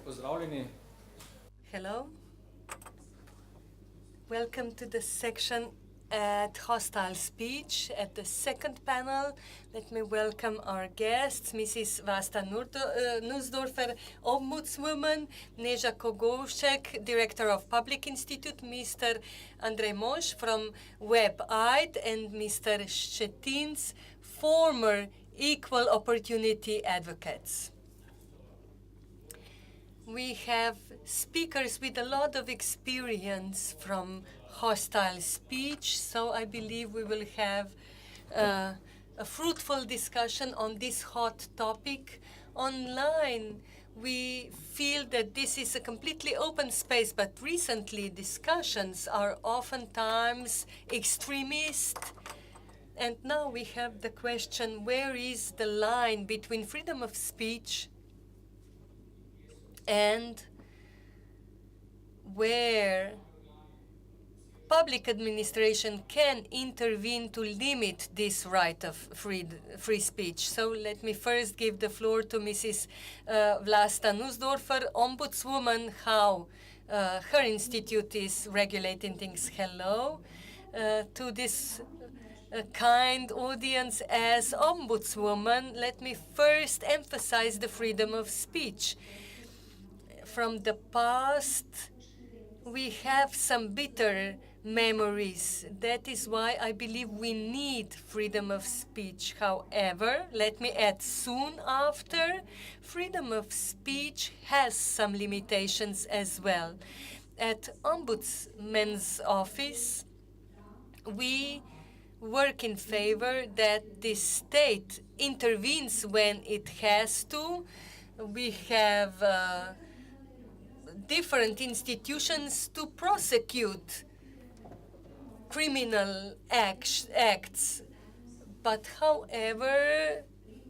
pozdravljeni. Hello. Welcome to the section at hostile speech. At the second panel, let me welcome our guests, Mrs. Vasta Nussdorfer, Ombudswoman, Neža Kogovšek, Director of Public Institute, Mr. Andrej Moš from WebAid, and Mr. Ščetins, former Equal Opportunity Advocates. We have speakers with a lot of experience from hostile speech, so I believe we will have a fruitful discussion on this hot topic. Online, we feel that this is a completely open space, but recently discussions are oftentimes extremist. And now we have the question, where is the line between freedom of speech and where public administration can intervene to limit this right of free speech. So let me first give the floor to Mrs. Vlasta Nussdorfer, Ombudswoman, how her institute is regulating things. Hello to this kind audience. As Ombudswoman, let me first emphasize the freedom of speech. From the past, we have some bitter memories. That is why I believe we need freedom of speech. However, let me add, soon after, freedom of speech has some limitations as well. At Ombudsman's office, we work in favor that the state intervenes when it has to. We have different institutions to prosecute criminal acts. But however,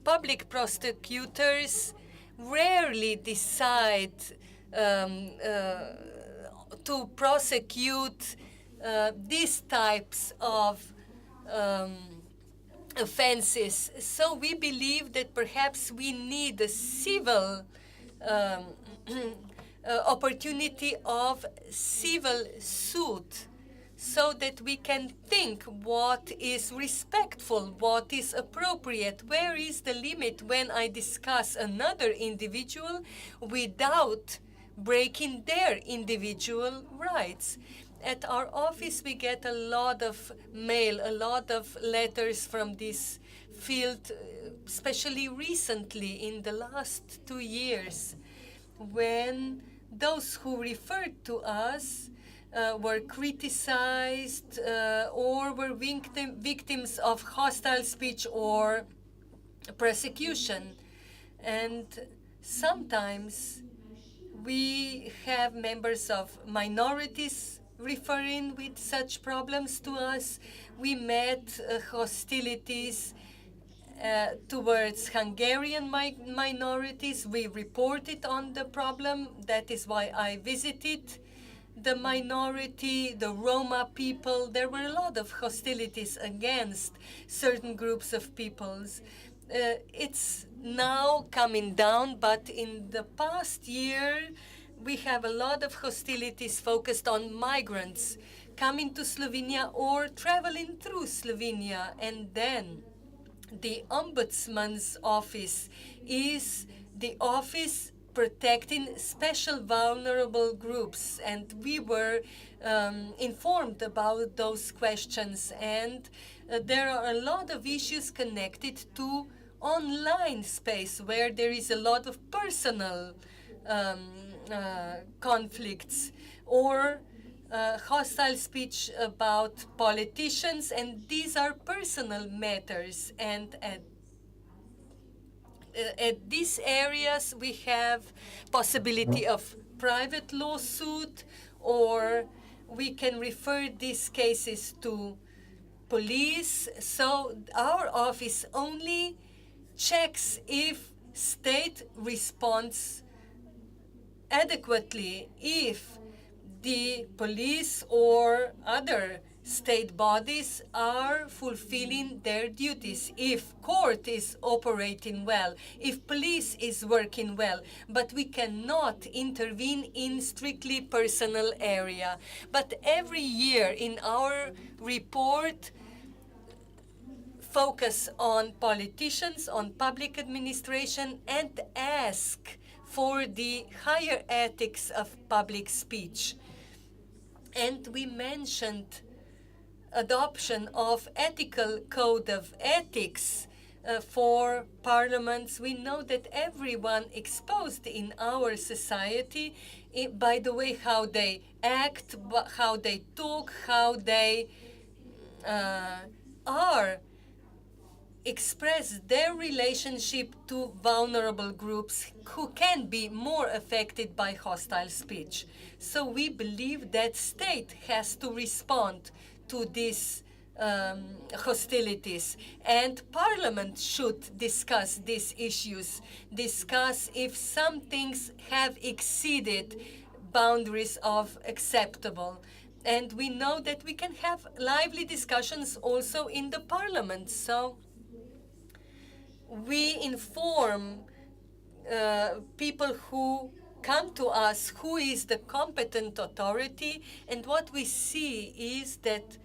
public prosecutors rarely decide to prosecute these types of offenses. So we believe that perhaps we need a civil opportunity of civil suit so that we can think what is respectful, what is appropriate, where is the limit when I discuss another individual without breaking their individual rights. At our office, we get a lot of mail, a lot of letters from this field, especially recently in the last 2 years, when those who referred to us were criticized or were victims of hostile speech or persecution. And sometimes we have members of minorities referring with such problems to us. We met hostilities towards Hungarian minorities. We reported on the problem. That is why I visited the minority, the Roma people. There were a lot of hostilities against certain groups of peoples. It's now coming down, but in the past year, we have a lot of hostilities focused on migrants coming to Slovenia or traveling through Slovenia. And then the Ombudsman's office is the office protecting special vulnerable groups. And we were informed about those questions. And there are a lot of issues connected to online space where there is a lot of personal conflicts or hostile speech about politicians, and these are personal matters. And at these areas, we have possibility of private lawsuit, or we can refer these cases to police. So our office only checks if state responds adequately. If the police or other state bodies are fulfilling their duties, if court is operating well, if police is working well, but we cannot intervene in strictly personal area. But every year in our report, focus on politicians, on public administration, and ask for the higher ethics of public speech. And we mentioned adoption of ethical code of ethics for parliaments. We know that everyone exposed in our society, by the way how they act, how they talk, how they are, express their relationship to vulnerable groups who can be more affected by hostile speech. So we believe that state has to respond to these hostilities, and parliament should discuss these issues, discuss if some things have exceeded boundaries of acceptable. And we know that we can have lively discussions also in the parliament. So we inform people who come to us who is the competent authority, and what we see is that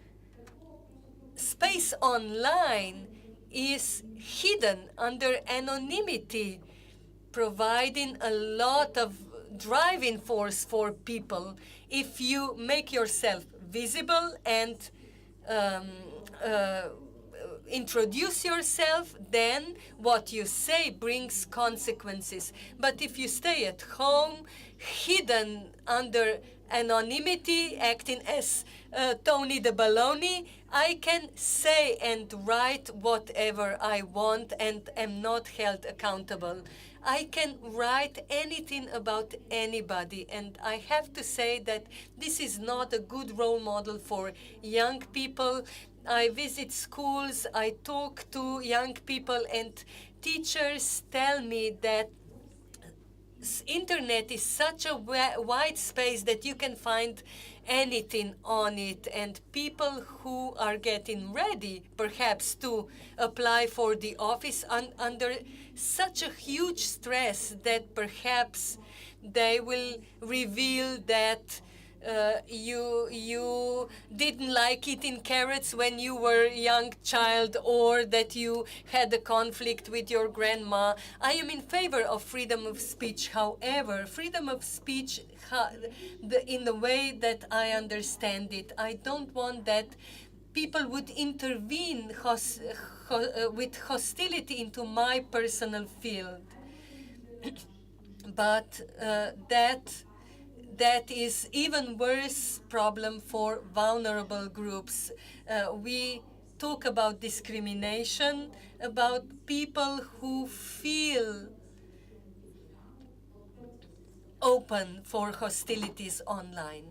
space online is hidden under anonymity, providing a lot of driving force for people. If you make yourself visible and introduce yourself, then what you say brings consequences. But if you stay at home, hidden under anonymity, acting as Tony the Baloney, I can say and write whatever I want and am not held accountable. I can write anything about anybody, and I have to say that this is not a good role model for young people. I visit schools, I talk to young people, and teachers tell me that internet is such a wide space that you can find anything on it, and people who are getting ready perhaps to apply for the office under such a huge stress that perhaps they will reveal that you didn't like eating carrots when you were a young child, or that you had a conflict with your grandma. I am in favor of freedom of speech. However, freedom of speech in the way that I understand it, I don't want that people would intervene with hostility into my personal field. But that is even worse problem for vulnerable groups. We talk about discrimination, about people who feel open for hostilities online.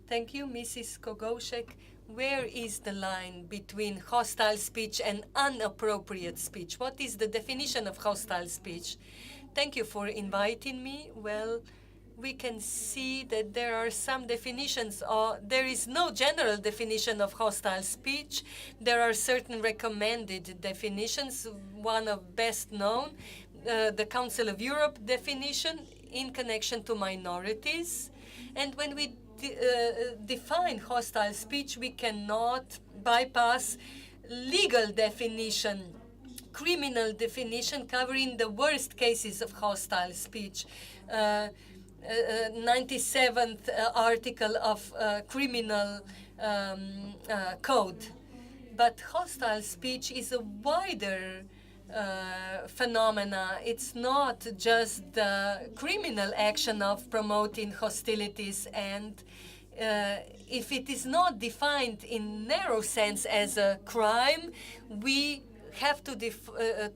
Thank you, Mrs. Kogoshek. Where is the line between hostile speech and inappropriate speech? What is the definition of hostile speech? Thank you for inviting me. Well, we can see that there are some definitions. There is no general definition of hostile speech. There are certain recommended definitions. One of best known, the Council of Europe definition in connection to minorities. And when we define hostile speech, we cannot bypass legal definition, criminal definition covering the worst cases of hostile speech. 97th article of criminal code. But hostile speech is a wider phenomena. It's not just the criminal action of promoting hostilities, and if it is not defined in narrow sense as a crime, we have to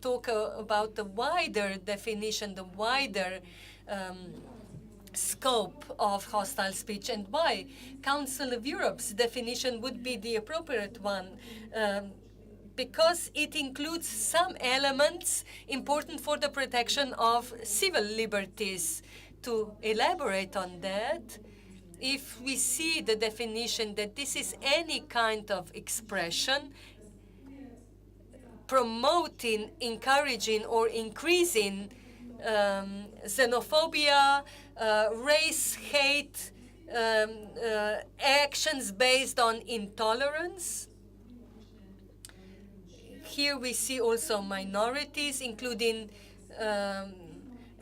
talk about the wider definition, the wider scope of hostile speech, and why Council of Europe's definition would be the appropriate one, because it includes some elements important for the protection of civil liberties. To elaborate on that, if we see the definition that this is any kind of expression promoting, encouraging, or increasing xenophobia, race hate, actions based on intolerance. Here we see also minorities, including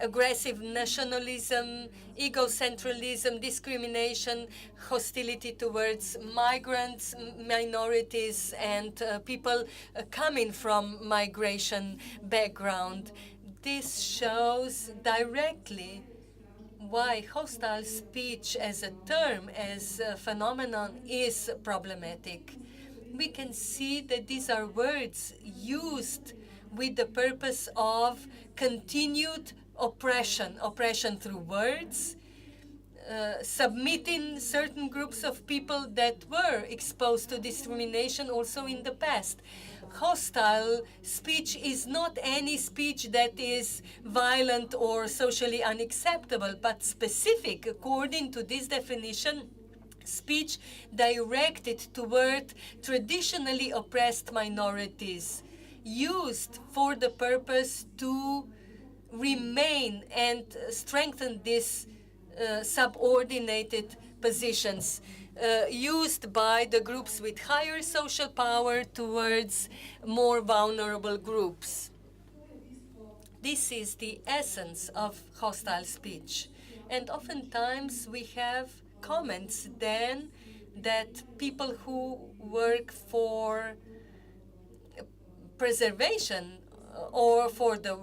aggressive nationalism, egocentralism, discrimination, hostility towards migrants, minorities, and people coming from migration background. This shows directly why hostile speech as a term, as a phenomenon, is problematic. We can see that these are words used with the purpose of continued oppression through words, submitting certain groups of people that were exposed to discrimination also in the past. Hostile speech is not any speech that is violent or socially unacceptable, but specific, according to this definition, speech directed toward traditionally oppressed minorities, used for the purpose to remain and strengthen these subordinated positions, used by the groups with higher social power towards more vulnerable groups. This is the essence of hostile speech. And oftentimes we have comments then that people who work for preservation or for the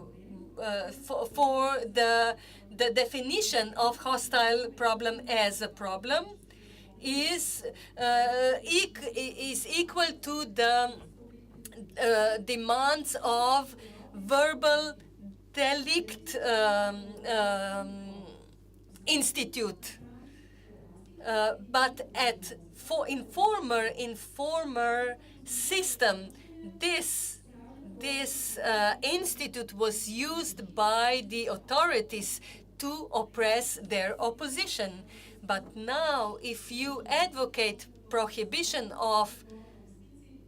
definition of hostile problem as a problem is equal to the demands of verbal delict institute. But in former system, this institute was used by the authorities to oppress their opposition. But now, if you advocate prohibition of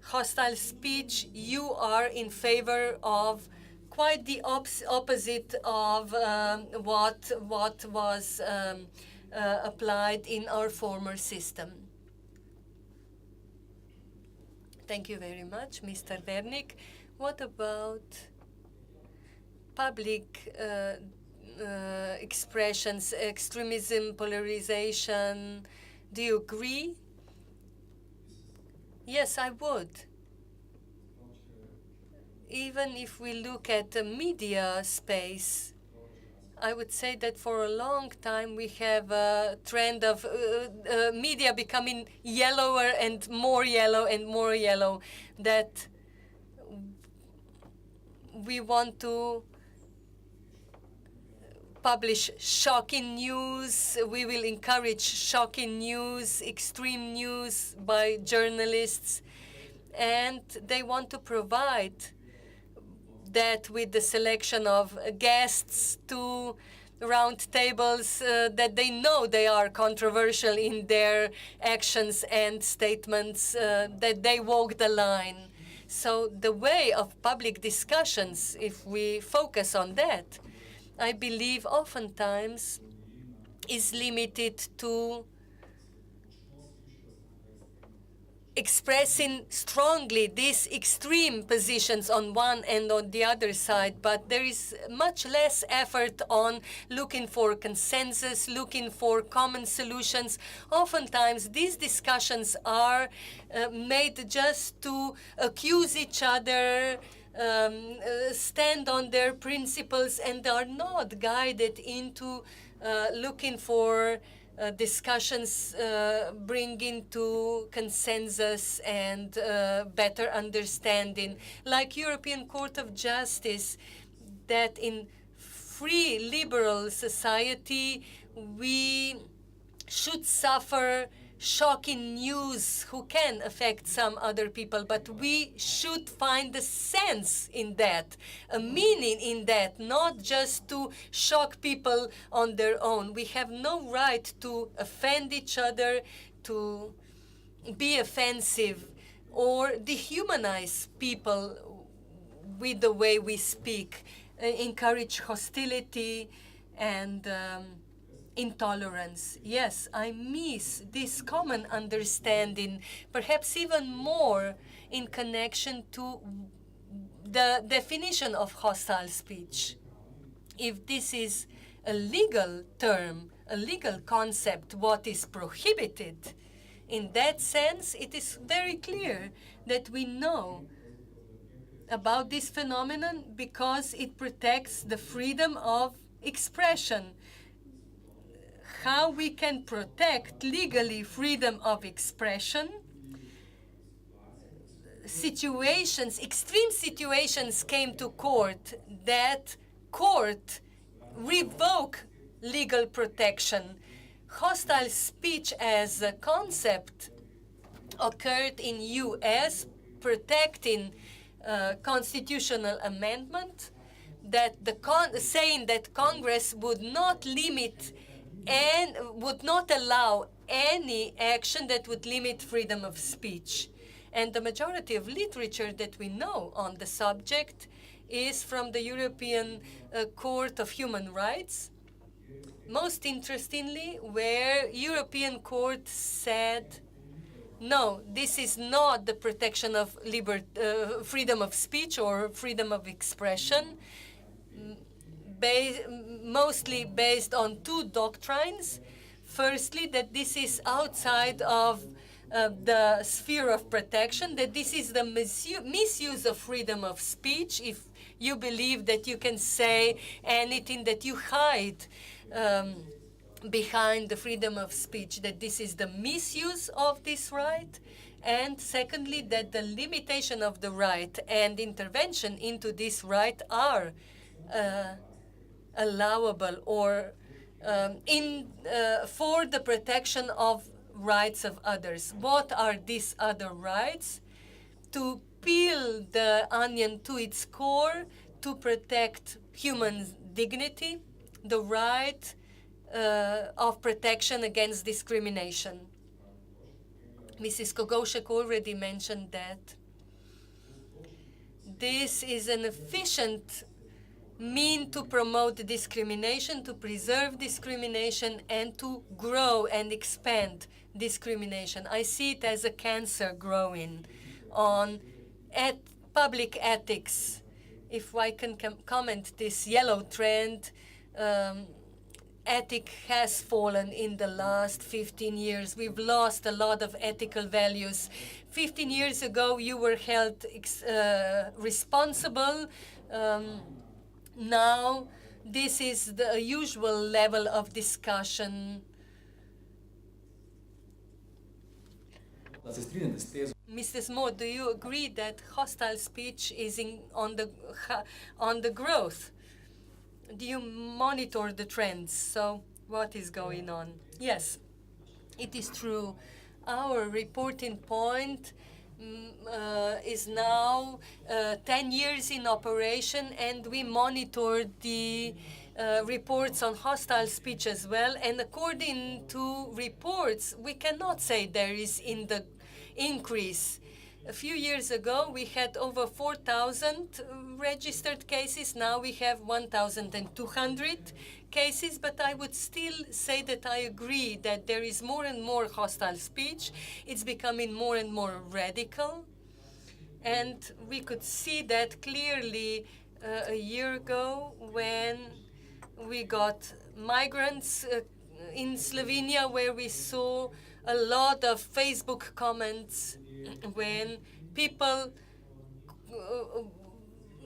hostile speech, you are in favor of quite the opposite of what was applied in our former system. Thank you very much, Mr. Vernik. What about public expressions, extremism, polarization? Do you agree? Yes, I would. Even if we look at the media space, I would say that for a long time we have a trend of media becoming yellower and more yellow, that we want to publish shocking news. We will encourage shocking news, extreme news by journalists, and they want to provide that with the selection of guests to round tables that they know they are controversial in their actions and statements, that they walk the line. So the way of public discussions, if we focus on that, I believe oftentimes is limited to expressing strongly these extreme positions on one and on the other side, but there is much less effort on looking for consensus, looking for common solutions. Oftentimes, these discussions are made just to accuse each other, stand on their principles, and are not guided into looking for discussions bringing to consensus and better understanding. Like European Court of Justice, that in free liberal society we should suffer shocking news who can affect some other people, but we should find a sense in that, a meaning in that, not just to shock people on their own. We have no right to offend each other, to be offensive, or dehumanize people with the way we speak, encourage hostility and intolerance. Yes, I miss this common understanding, perhaps even more in connection to the definition of hostile speech. If this is a legal term, a legal concept, what is prohibited, in that sense, it is very clear that we know about this phenomenon because it protects the freedom of expression. How we can protect legally freedom of expression? Situations, extreme situations came to court, that court revoke legal protection. Hostile speech as a concept occurred in US, protecting constitutional amendment that saying that Congress would not limit and would not allow any action that would limit freedom of speech. And the majority of literature that we know on the subject is from the European Court of Human Rights. Most interestingly, where European Court said, no, this is not the protection of freedom of speech or freedom of expression, mostly based on two doctrines. Firstly, that this is outside of the sphere of protection, that this is the misuse of freedom of speech. If you believe that you can say anything, that you hide behind the freedom of speech, that this is the misuse of this right. And secondly, that the limitation of the right and intervention into this right are allowable or for the protection of rights of others. What are these other rights? To peel the onion to its core, to protect human dignity, the right of protection against discrimination. Mrs. Kogoshek already mentioned that. This is an efficient mean to promote discrimination, to preserve discrimination, and to grow and expand discrimination. I see it as a cancer growing on public ethics. If I can comment this yellow trend, ethic has fallen in the last 15 years. We've lost a lot of ethical values. 15 years ago, you were held responsible. Now, this is the usual level of discussion. Mr. Smo, do you agree that hostile speech is on the growth? Do you monitor the trends? So, what is going on? Yes, it is true. Our reporting point is now 10 years in operation, and we monitor the reports on hostile speech as well. And according to reports, we cannot say there is increase. A few years ago, we had over 4,000 registered cases. Now we have 1,200 cases, but I would still say that I agree that there is more and more hostile speech. It's becoming more and more radical. And we could see that clearly a year ago when we got migrants in Slovenia, where we saw a lot of Facebook comments when people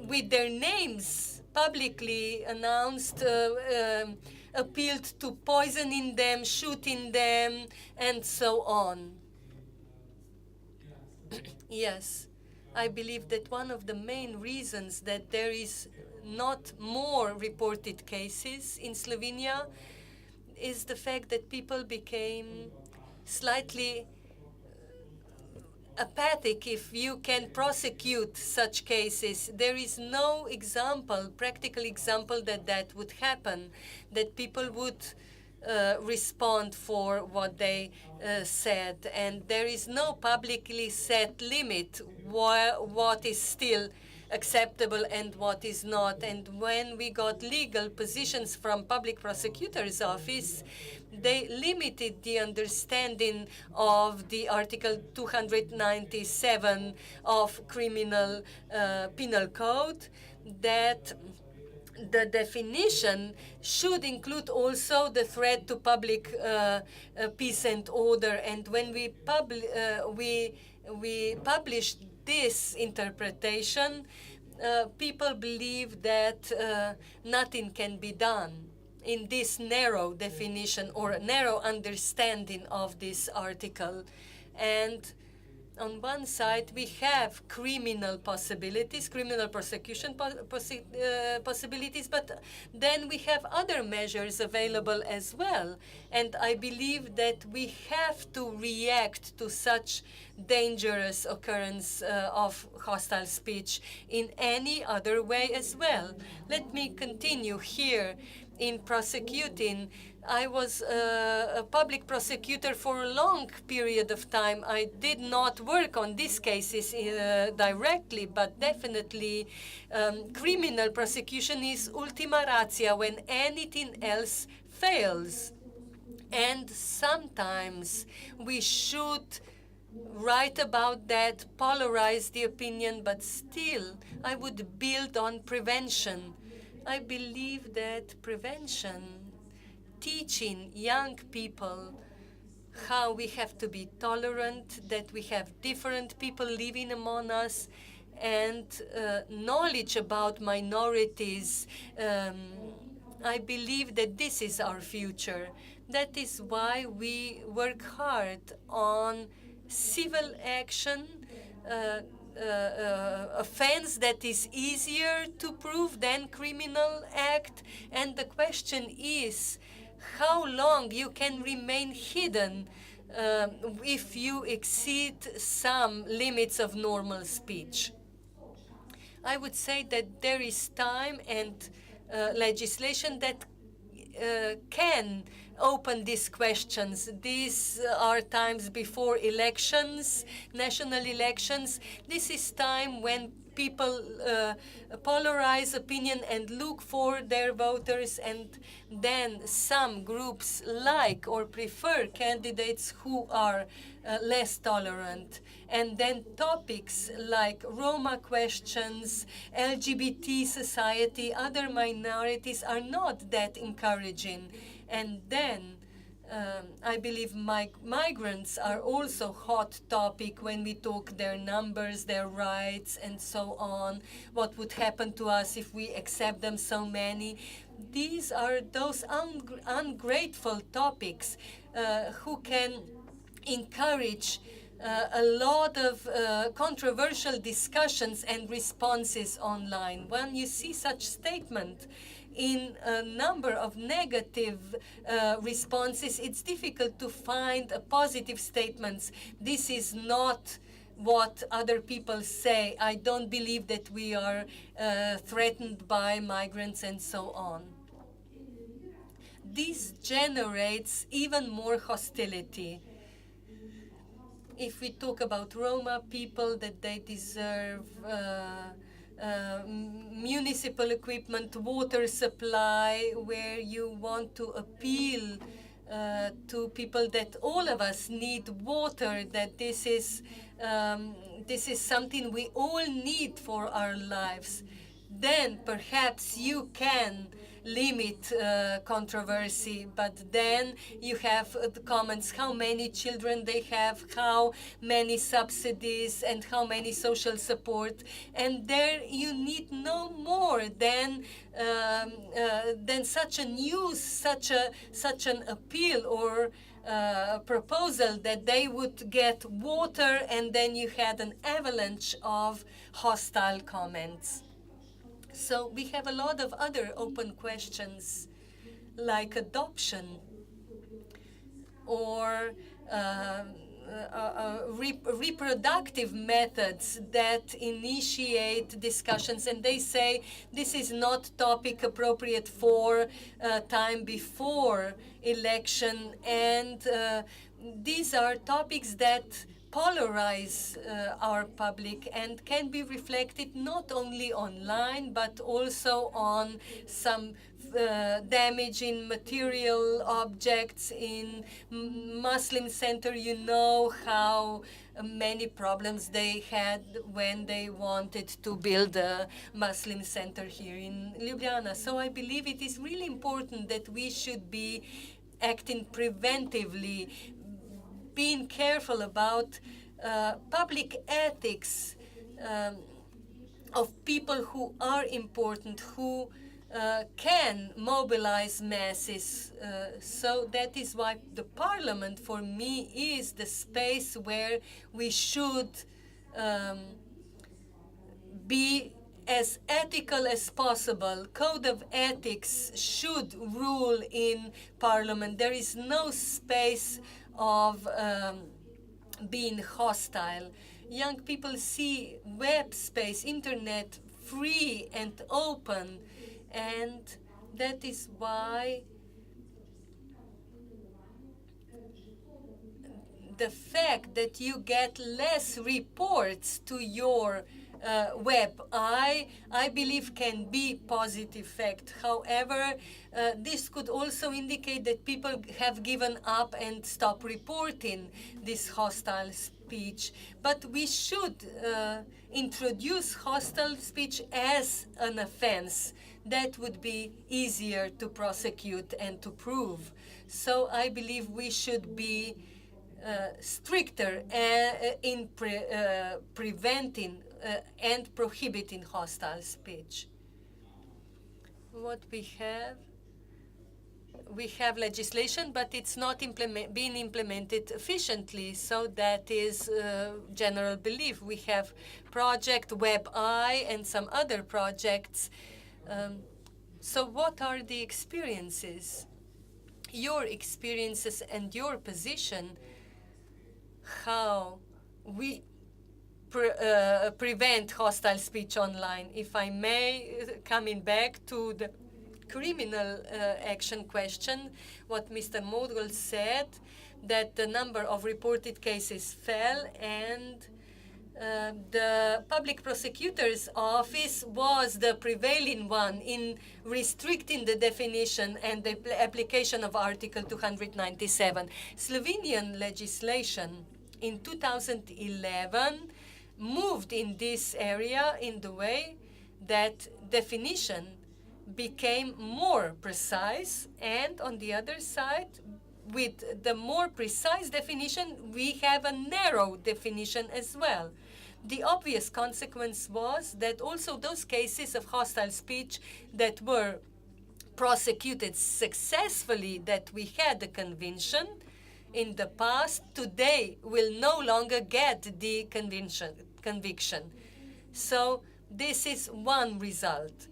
with their names publicly announced, appealed to poisoning them, shooting them, and so on. Yes, I believe that one of the main reasons that there is not more reported cases in Slovenia is the fact that people became slightly apathic if you can prosecute such cases. There is no example, practical example, that that would happen, that people would respond for what they said. And there is no publicly set limit what is still acceptable and what is not. And when we got legal positions from public prosecutor's office, they limited the understanding of the Article 297 of criminal penal code, that the definition should include also the threat to public peace and order. And when we published this interpretation, people believe that nothing can be done in this narrow definition or narrow understanding of this article. And on one side, we have criminal possibilities, criminal prosecution possibilities, but then we have other measures available as well. And I believe that we have to react to such dangerous occurrence of hostile speech in any other way as well. Let me continue here. In prosecuting, I was a public prosecutor for a long period of time. I did not work on these cases directly, but definitely criminal prosecution is ultima ratio when anything else fails. And sometimes we should write about that, polarize the opinion, but still I would build on prevention. I believe that prevention, teaching young people how we have to be tolerant, that we have different people living among us, and knowledge about minorities, I believe that this is our future. That is why we work hard on civil action, offense that is easier to prove than criminal act. And the question is how long you can remain hidden if you exceed some limits of normal speech. I would say that there is time and legislation that can open these questions. These are times before elections, national elections. This is time when people polarize opinion and look for their voters, and then some groups like or prefer candidates who are less tolerant. And then topics like Roma questions, LGBT society, other minorities are not that encouraging. And then I believe migrants are also hot topic when we talk their numbers, their rights, and so on. What would happen to us if we accept them so many? These are those ungrateful topics who can encourage a lot of controversial discussions and responses online. When you see such statement in a number of negative responses, it's difficult to find positive statements. This is not what other people say. I don't believe that we are threatened by migrants and so on. This generates even more hostility. If we talk about Roma people, that they deserve municipal equipment, water supply, where you want to appeal to people that all of us need water, that this is something we all need for our lives, then perhaps you can limit controversy. But then you have the comments, how many children they have, how many subsidies, and how many social support. And there you need no more than such a news, such an appeal or proposal that they would get water, and then you had an avalanche of hostile comments. So we have a lot of other open questions, like adoption or reproductive methods that initiate discussions, and they say this is not topic appropriate for time before election, and these are topics that polarize our public and can be reflected not only online but also on some damage in material objects. In Muslim center, you know how many problems they had when they wanted to build a Muslim center here in Ljubljana. So I believe it is really important that we should be acting preventively, being careful about public ethics of people who are important, who can mobilize masses. So that is why the parliament, for me, is the space where we should be as ethical as possible. Code of ethics should rule in parliament. There is no space of being hostile. Young people see web space, internet, free and open, and that is why the fact that you get less reports to your web, I believe can be positive fact. However, this could also indicate that people have given up and stop reporting this hostile speech. But we should introduce hostile speech as an offense. That would be easier to prosecute and to prove. So I believe we should be stricter in preventing and prohibiting hostile speech. What we have legislation, but it's not being implemented efficiently. So that is general belief. We have project WebEye and some other projects. So what are the experiences? Your experiences and your position, how we prevent hostile speech online. If I may, coming back to the criminal action question, what Mr. Modgel said, that the number of reported cases fell, and the public prosecutor's office was the prevailing one in restricting the definition and the application of Article 297. Slovenian legislation in 2011 moved in this area in the way that definition became more precise, and on the other side, with the more precise definition, we have a narrow definition as well. The obvious consequence was that also those cases of hostile speech that were prosecuted successfully, that we had a conviction in the past, today will no longer get the conviction. So this is one result.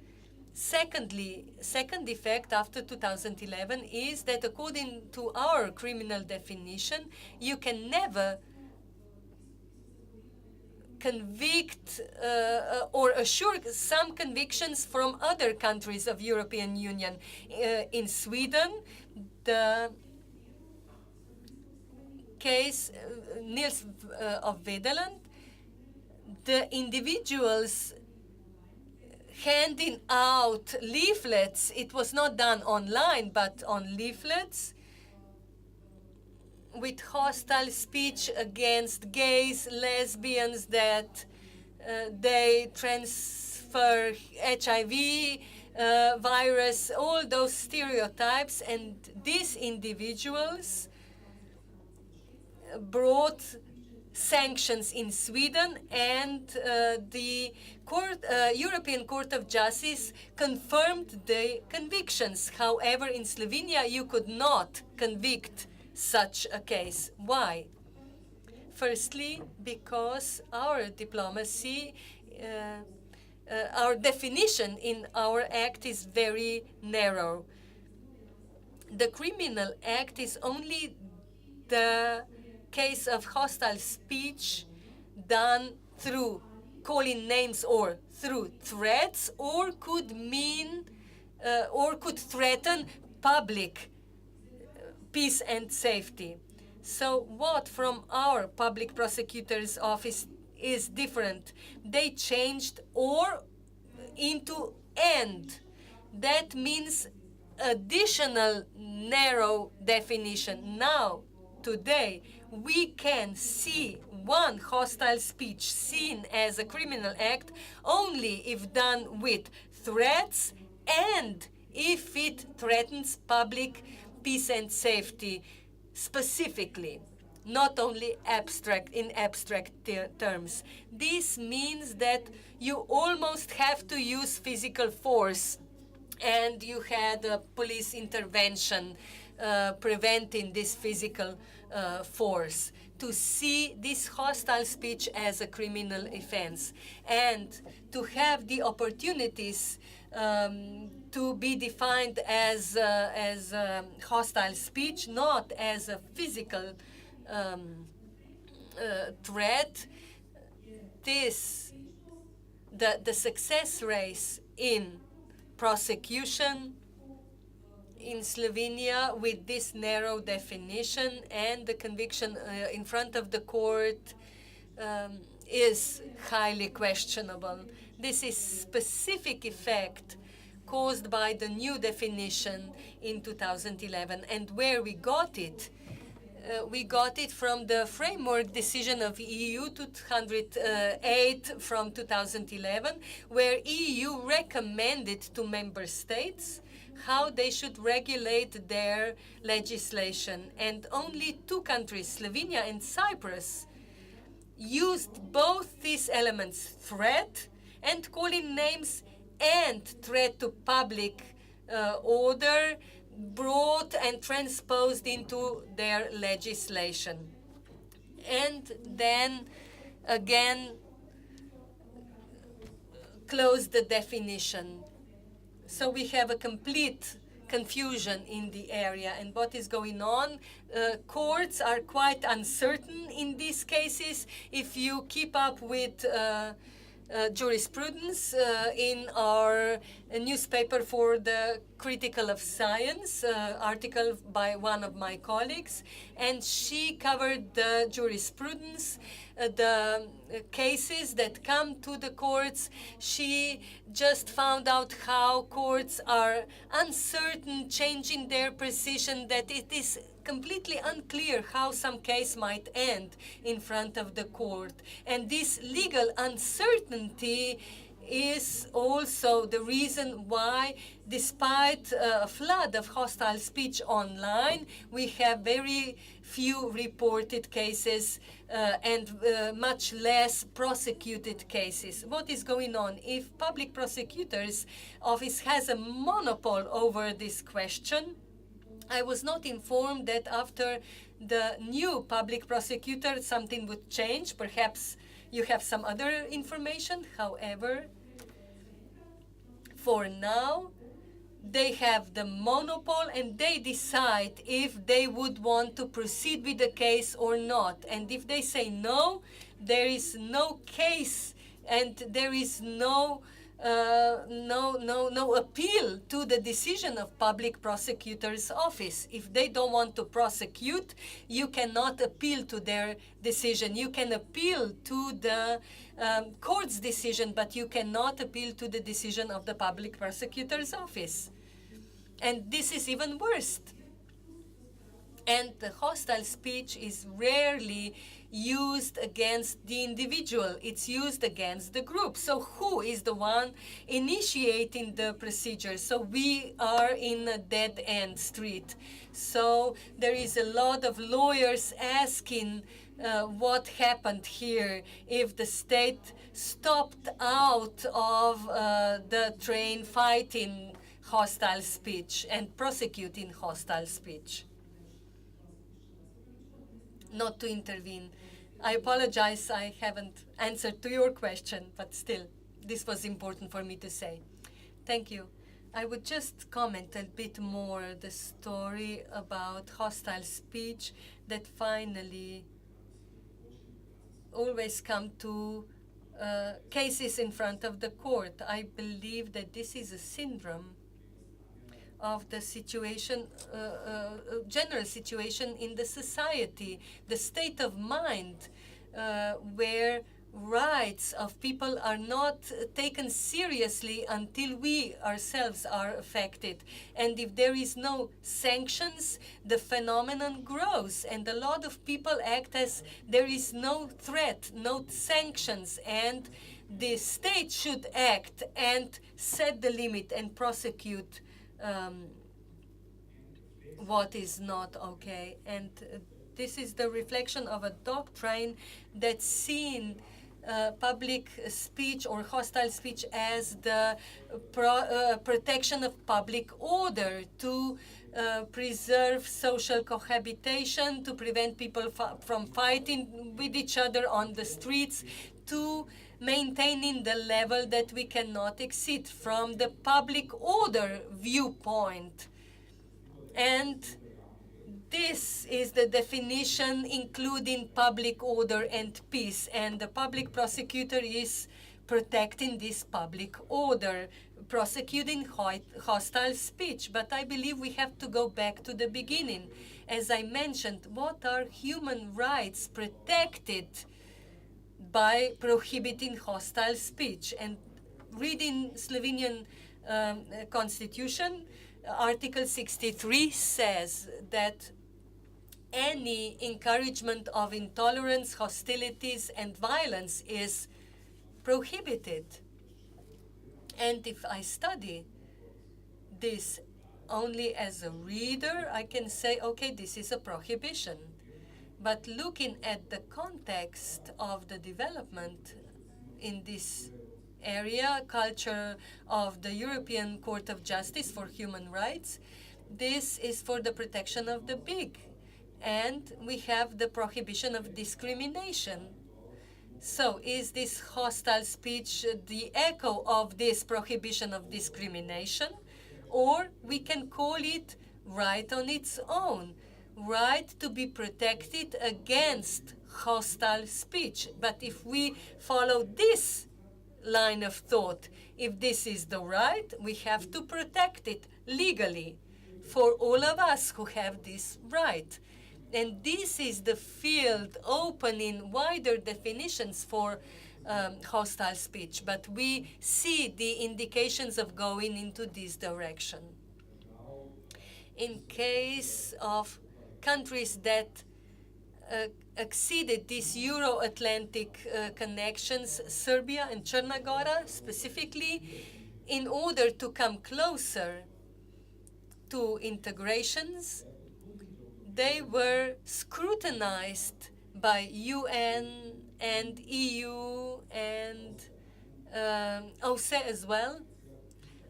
Secondly, second effect after 2011 is that according to our criminal definition, you can never convict or assure some convictions from other countries of European Union. In Sweden, the case Nils of Vedeland, the individuals handing out leaflets, it was not done online, but on leaflets, with hostile speech against gays, lesbians, that they transfer HIV virus, all those stereotypes, and these individuals brought sanctions in Sweden, and the European Court of Justice confirmed the convictions. However, in Slovenia, you could not convict such a case. Why? Firstly, because our diplomacy, our definition in our act is very narrow. The criminal act is only the case of hostile speech done through calling names or through threats, or could mean or could threaten public peace and safety. So what from our public prosecutor's office is different? They changed or into and. That means additional narrow definition. Now, today, we can see one hostile speech seen as a criminal act only if done with threats and if it threatens public peace and safety specifically, not only in abstract terms. This means that you almost have to use physical force, and you had a police intervention preventing this physical force to see this hostile speech as a criminal offense, and to have the opportunities to be defined as hostile speech, not as a physical threat. The success rate in prosecution in Slovenia with this narrow definition and the conviction in front of the court is highly questionable. This is specific effect caused by the new definition in 2011. And where we got it? We got it from the framework decision of EU 208 from 2011, where EU recommended to member states how they should regulate their legislation. And only two countries, Slovenia and Cyprus, used both these elements, threat and calling names, and threat to public order, brought and transposed into their legislation. And then again closed the definition. So we have a complete confusion in the area. And what is going on? Courts are quite uncertain in these cases. If you keep up with jurisprudence in our newspaper for the Critical of Science article by one of my colleagues, and she covered the jurisprudence, the cases that come to the courts. She just found out how courts are uncertain, changing their position, that it is completely unclear how some case might end in front of the court. And this legal uncertainty is also the reason why, despite a flood of hostile speech online, we have very few reported cases and much less prosecuted cases. What is going on? If public prosecutor's office has a monopoly over this question, I was not informed that after the new public prosecutor something would change. Perhaps you have some other information. However, for now, they have the monopoly and they decide if they would want to proceed with the case or not. And if they say no, there is no case and there is no appeal to the decision of public prosecutor's office. If they don't want to prosecute, you cannot appeal to their decision. You can appeal to the court's decision, but you cannot appeal to the decision of the public prosecutor's office. And this is even worse. And the hostile speech is rarely used against the individual. It's used against the group. So who is the one initiating the procedure? So we are in a dead-end street. So there is a lot of lawyers asking what happened here if the state stopped out of the train fighting hostile speech and prosecuting hostile speech. Not to intervene. I apologize, I haven't answered to your question, but still, this was important for me to say. Thank you. I would just comment a bit more the story about hostile speech that finally always come to cases in front of the court. I believe that this is a syndrome of the situation, general situation in the society, the state of mind where rights of people are not taken seriously until we ourselves are affected. And if there is no sanctions, the phenomenon grows, and a lot of people act as there is no threat, no sanctions, and the state should act and set the limit and prosecute what is not okay. And this is the reflection of a doctrine that's seen public speech or hostile speech as the protection of public order, to preserve social cohabitation, to prevent people from fighting with each other on the streets, to maintaining the level that we cannot exceed from the public order viewpoint. And this is the definition, including public order and peace. And the public prosecutor is protecting this public order, prosecuting hostile speech. But I believe we have to go back to the beginning. As I mentioned, what are human rights protected by prohibiting hostile speech? And reading Slovenian constitution, Article 63 says that any encouragement of intolerance, hostilities, and violence is prohibited. And if I study this only as a reader, I can say, okay, this is a prohibition. But looking at the context of the development in this area, culture of the European Court of Justice for Human Rights, this is for the protection of the big. And we have the prohibition of discrimination. So is this hostile speech the echo of this prohibition of discrimination? Or we can call it right on its own, right to be protected against hostile speech. But if we follow this line of thought, if this is the right, we have to protect it legally for all of us who have this right. And this is the field opening wider definitions for hostile speech. But we see the indications of going into this direction. In case of countries that exceeded these Euro-Atlantic connections, Serbia and Crna Gora specifically, in order to come closer to integrations, they were scrutinized by UN and EU and OSCE as well.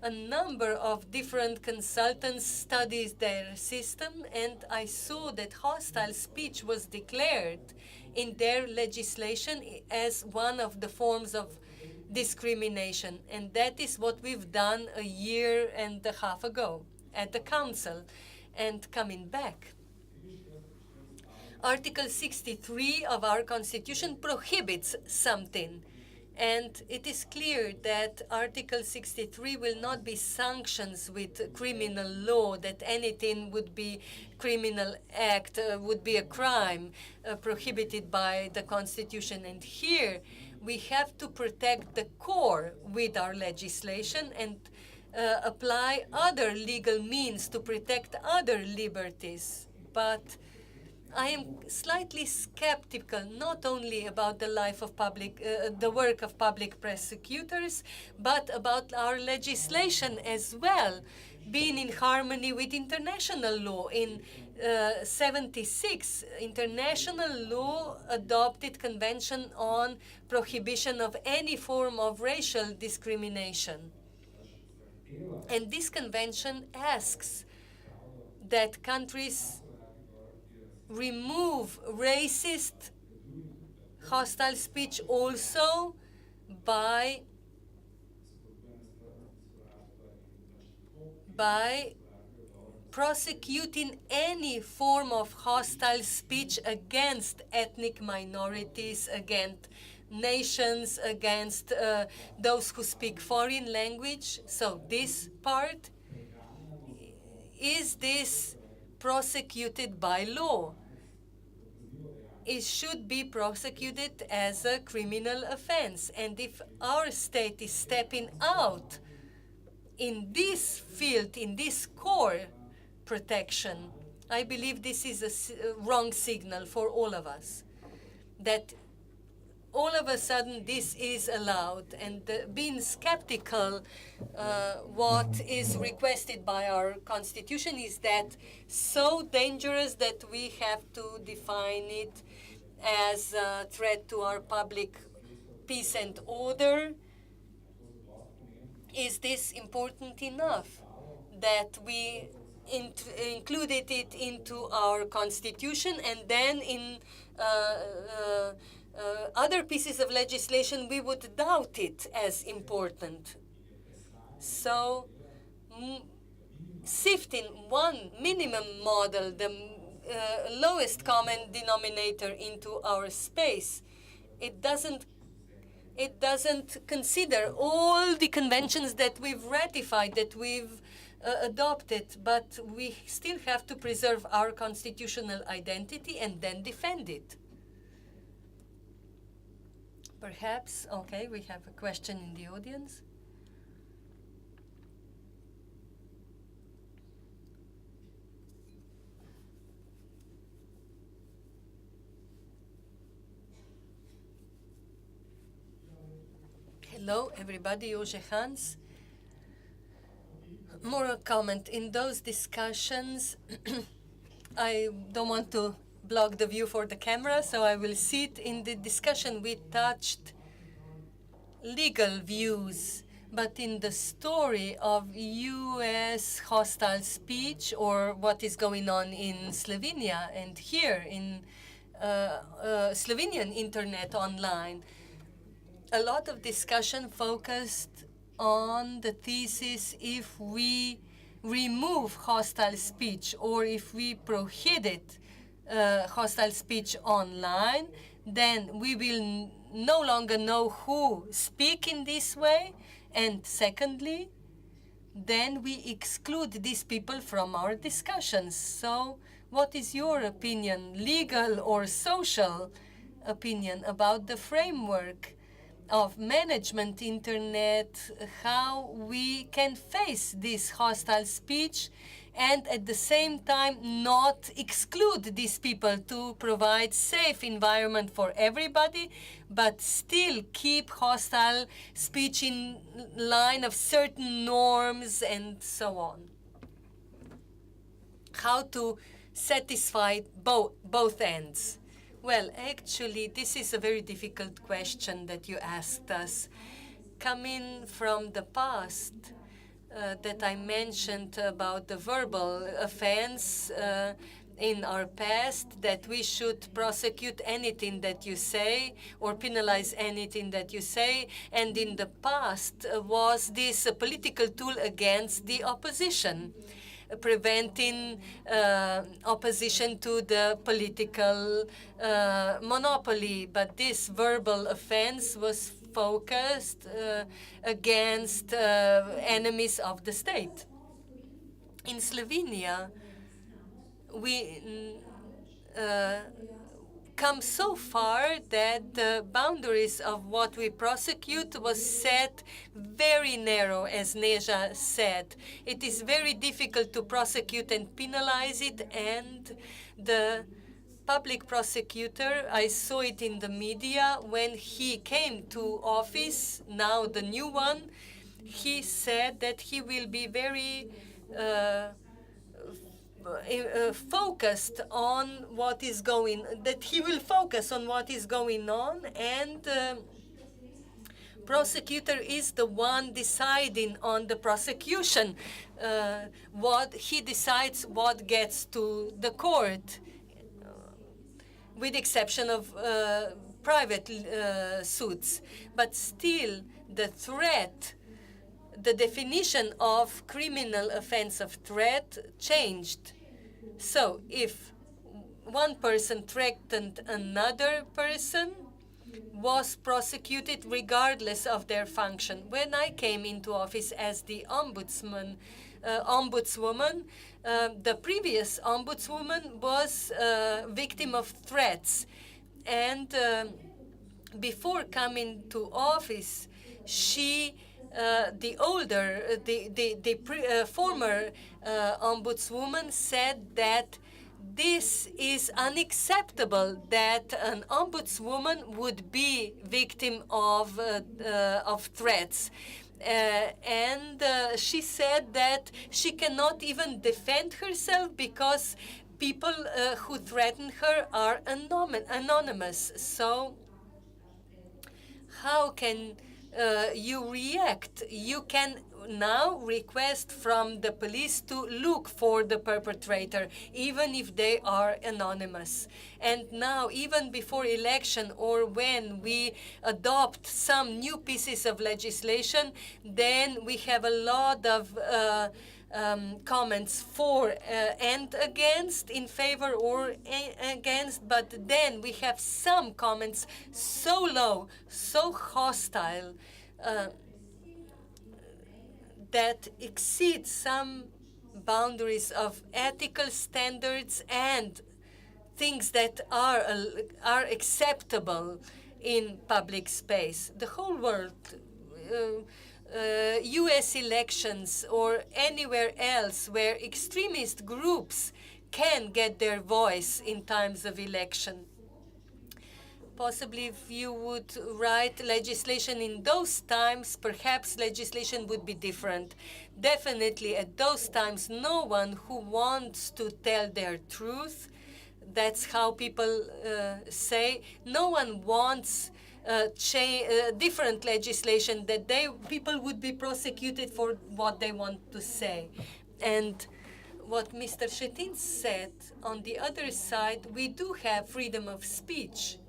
A number of different consultants studied their system, and I saw that hostile speech was declared in their legislation as one of the forms of discrimination. And that is what we've done a year and a half ago at the Council. And coming back, Article 63 of our Constitution prohibits something. And it is clear that Article 63 will not be sanctions with criminal law, that anything would be criminal act, would be a crime prohibited by the Constitution. And here we have to protect the core with our legislation and apply other legal means to protect other liberties. But I am slightly skeptical not only about the life of the work of public prosecutors, but about our legislation as well, being in harmony with international law. In 76, international law adopted Convention on Prohibition of any form of racial discrimination. And this convention asks that countries remove racist, hostile speech also by prosecuting any form of hostile speech against ethnic minorities, against nations, against those who speak foreign language. So this part, is this prosecuted by law? It should be prosecuted as a criminal offense. And if our state is stepping out in this field, in this core protection, I believe this is a wrong signal for all of us, that all of a sudden this is allowed, and being skeptical what is requested by our constitution is that so dangerous that we have to define it as a threat to our public peace and order. Is this important enough that we included it into our constitution, and then in other pieces of legislation we would doubt it as important? So sifting one minimum model, the lowest common denominator, into our space, it doesn't consider all the conventions that we've ratified, that we've adopted, but we still have to preserve our constitutional identity and then defend it. Perhaps, okay, we have a question in the audience. Hello, everybody. Jože Hans. More a comment. In those discussions, I don't want to block the view for the camera, so I will sit. In the discussion, we touched legal views, but in the story of U.S. hostile speech, or what is going on in Slovenia and here in Slovenian internet online, a lot of discussion focused on the thesis: if we remove hostile speech or if we prohibit hostile speech online, then we will no longer know who speak in this way. And secondly, then we exclude these people from our discussions. So what is your opinion, legal or social opinion, about the framework of management internet, how we can face this hostile speech and at the same time not exclude these people, to provide safe environment for everybody, but still keep hostile speech in line of certain norms and so on? How to satisfy both ends? Well, actually, this is a very difficult question that you asked us. Coming from the past that I mentioned about the verbal offense in our past, that we should prosecute anything that you say or penalize anything that you say. And in the past, was this a political tool against the opposition, preventing opposition to the political monopoly. But this verbal offense was focused against enemies of the state. In Slovenia, we come so far that the boundaries of what we prosecute was set very narrow, as Neja said. It is very difficult to prosecute and penalize it, and the public prosecutor, I saw it in the media, when he came to office, now the new one, he said that he will be very focused on what is going, that he will focus on what is going on, and prosecutor is the one deciding on the prosecution. What he decides what gets to the court, with exception of private suits. But still, the threat the definition of criminal offense of threat changed. So if one person threatened another person, was prosecuted regardless of their function. When I came into office as the ombudswoman, the previous ombudswoman was a victim of threats. And before coming to office, she, the former ombudswoman said that this is unacceptable, that an ombudswoman would be victim of threats. And she said that she cannot even defend herself because people who threaten her are anonymous. So how can you react? You can now request from the police to look for the perpetrator, even if they are anonymous. And now, even before election or when we adopt some new pieces of legislation, then we have a lot of comments for and against, in favor or against, but then we have some comments so low, so hostile, that exceed some boundaries of ethical standards and things that are acceptable in public space. The whole world, US elections or anywhere else where extremist groups can get their voice in times of election. Possibly if you would write legislation in those times, perhaps legislation would be different. Definitely at those times, no one who wants to tell their truth, that's how people say, no one wants different legislation, that people would be prosecuted for what they want to say. And what Mr. Shetin said, on the other side, we do have freedom of speech.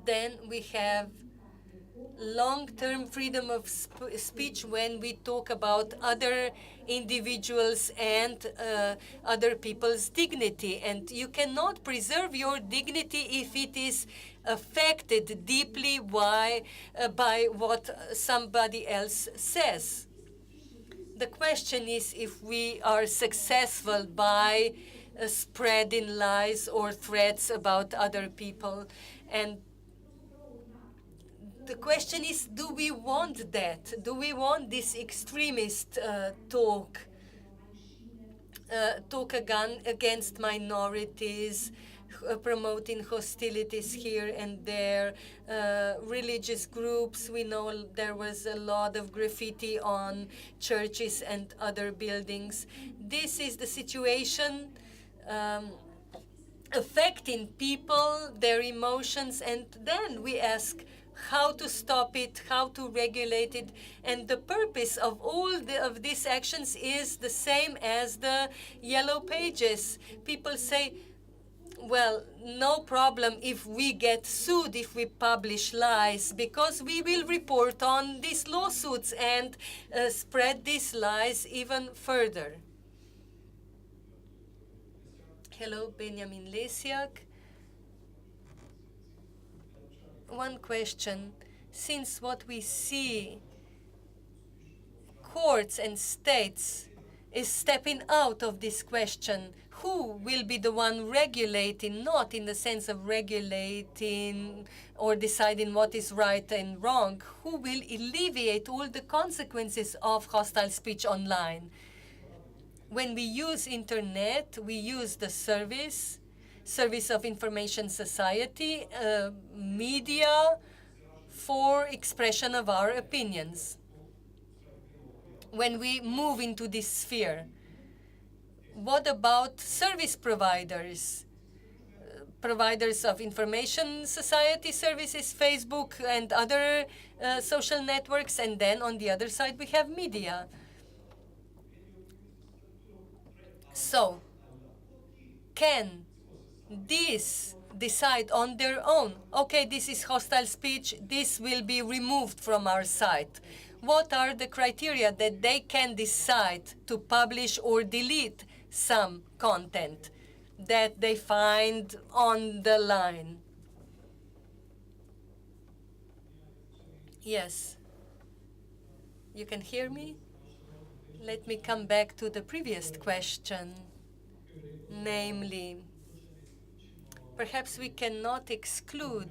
Then we have long-term freedom of speech when we talk about other individuals and other people's dignity. And you cannot preserve your dignity if it is affected deeply by what somebody else says. The question is if we are successful by spreading lies or threats about other people. And the question is, do we want that? Do we want this extremist talk against minorities, promoting hostilities here and there, religious groups? We know there was a lot of graffiti on churches and other buildings. This is the situation affecting people, their emotions, and then we ask, how to stop it, how to regulate it. And the purpose of all of these actions is the same as the yellow pages. People say, well, no problem if we get sued if we publish lies, because we will report on these lawsuits and spread these lies even further. Hello, Benjamin Lesiak. One question. Since what we see, courts and states is stepping out of this question, who will be the one regulating, not in the sense of regulating or deciding what is right and wrong, who will alleviate all the consequences of hostile speech online? When we use internet, we use the service of information society, media, for expression of our opinions. When we move into this sphere, what about service providers? Providers of information society services, Facebook and other social networks, and then on the other side we have media. So, can these decide on their own, okay, this is hostile speech, this will be removed from our site? What are the criteria that they can decide to publish or delete some content that they find on the line? Yes. You can hear me? Let me come back to the previous question, namely, perhaps we cannot exclude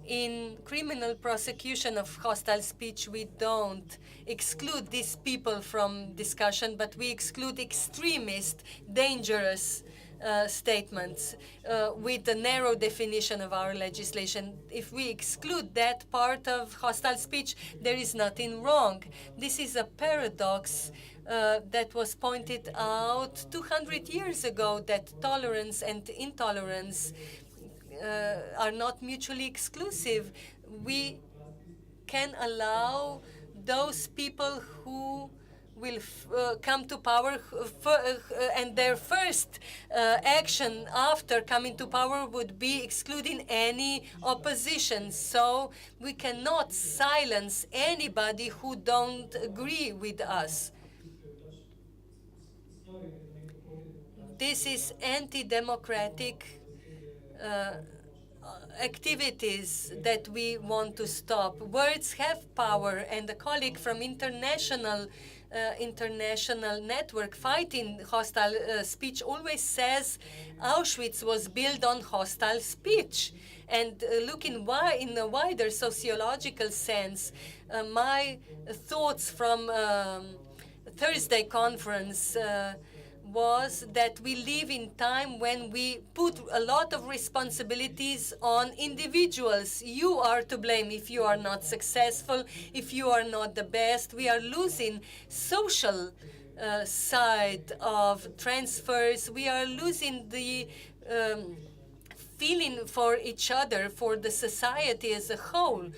in criminal prosecution of hostile speech, we don't exclude these people from discussion, but we exclude extremist, dangerous statements with a narrow definition of our legislation. If we exclude that part of hostile speech, there is nothing wrong. This is a paradox that was pointed out 200 years ago, that tolerance and intolerance are not mutually exclusive. We can allow those people who will come to power, and their first action after coming to power would be excluding any opposition. So we cannot silence anybody who don't agree with us. This is anti-democratic activities that we want to stop. Words have power, and a colleague from international network fighting hostile speech always says Auschwitz was built on hostile speech. And looking in a wider sociological sense, my thoughts from Thursday conference was that we live in time when we put a lot of responsibilities on individuals. You are to blame if you are not successful, if you are not the best. We are losing social side of transfers. We are losing the feeling for each other, for the society as a whole.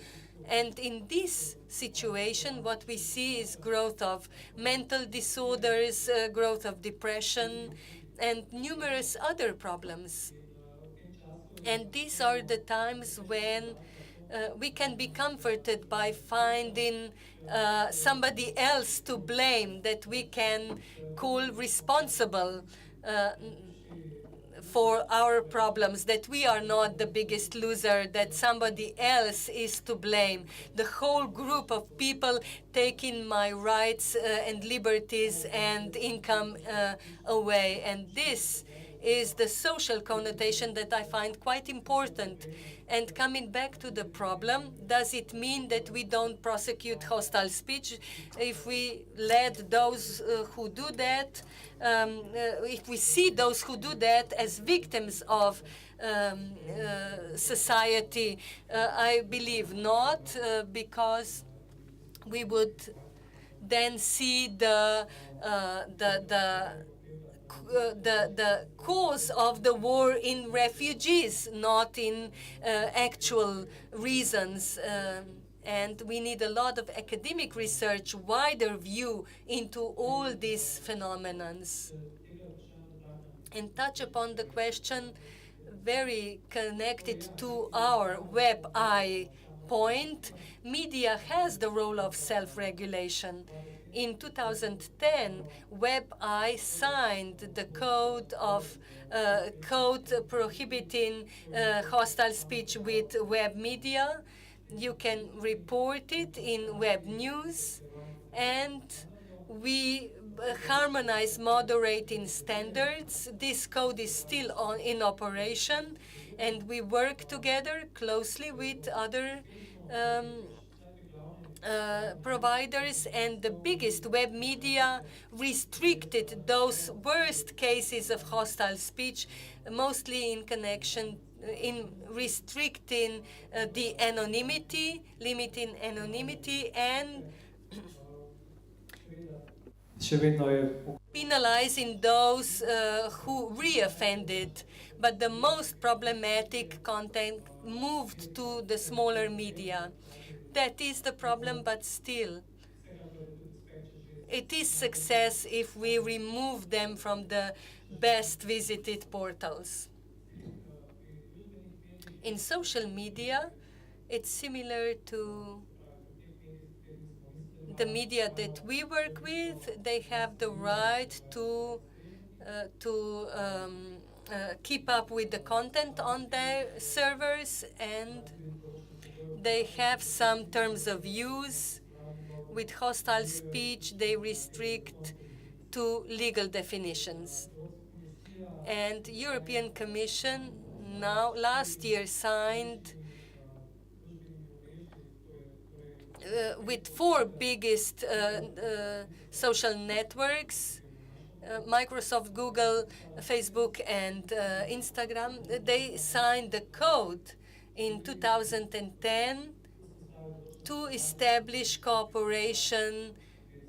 And in this situation, what we see is growth of mental disorders, growth of depression, and numerous other problems. And these are the times when we can be comforted by finding somebody else to blame that we can call responsible for our problems, that we are not the biggest loser, that somebody else is to blame. The whole group of people taking my rights and liberties and income away. And this is the social connotation that I find quite important. And coming back to the problem, does it mean that we don't prosecute hostile speech if we let those who do that, if we see those who do that as victims of society? I believe not, because we would then see the cause of the war in refugees, not in actual reasons. And we need a lot of academic research, wider view into all these phenomena. And touch upon the question very connected to our WebEye point. Media has the role of self-regulation. In 2010, WebEye signed the code prohibiting hostile speech with web media. You can report it in web news, and we harmonize moderating standards. This code is still in operation, and we work together closely with other providers, and the biggest web media restricted those worst cases of hostile speech, mostly in connection in restricting the anonymity, limiting anonymity, and penalizing those who reoffended. But the most problematic content moved to the smaller media. That is the problem, but still, it is success if we remove them from the best visited portals. In social media, it's similar to the media that we work with, they have the right to keep up with the content on their servers, and they have some terms of use. With hostile speech, they restrict to legal definitions. And European Commission now last year signed with four biggest social networks, Microsoft, Google, Facebook, and Instagram. They signed the code in 2010 to establish cooperation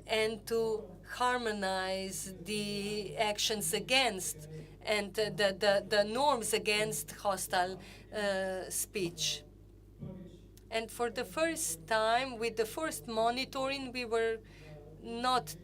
and to harmonize the actions against and the norms against hostile speech. And for the first time, with the first monitoring, we were not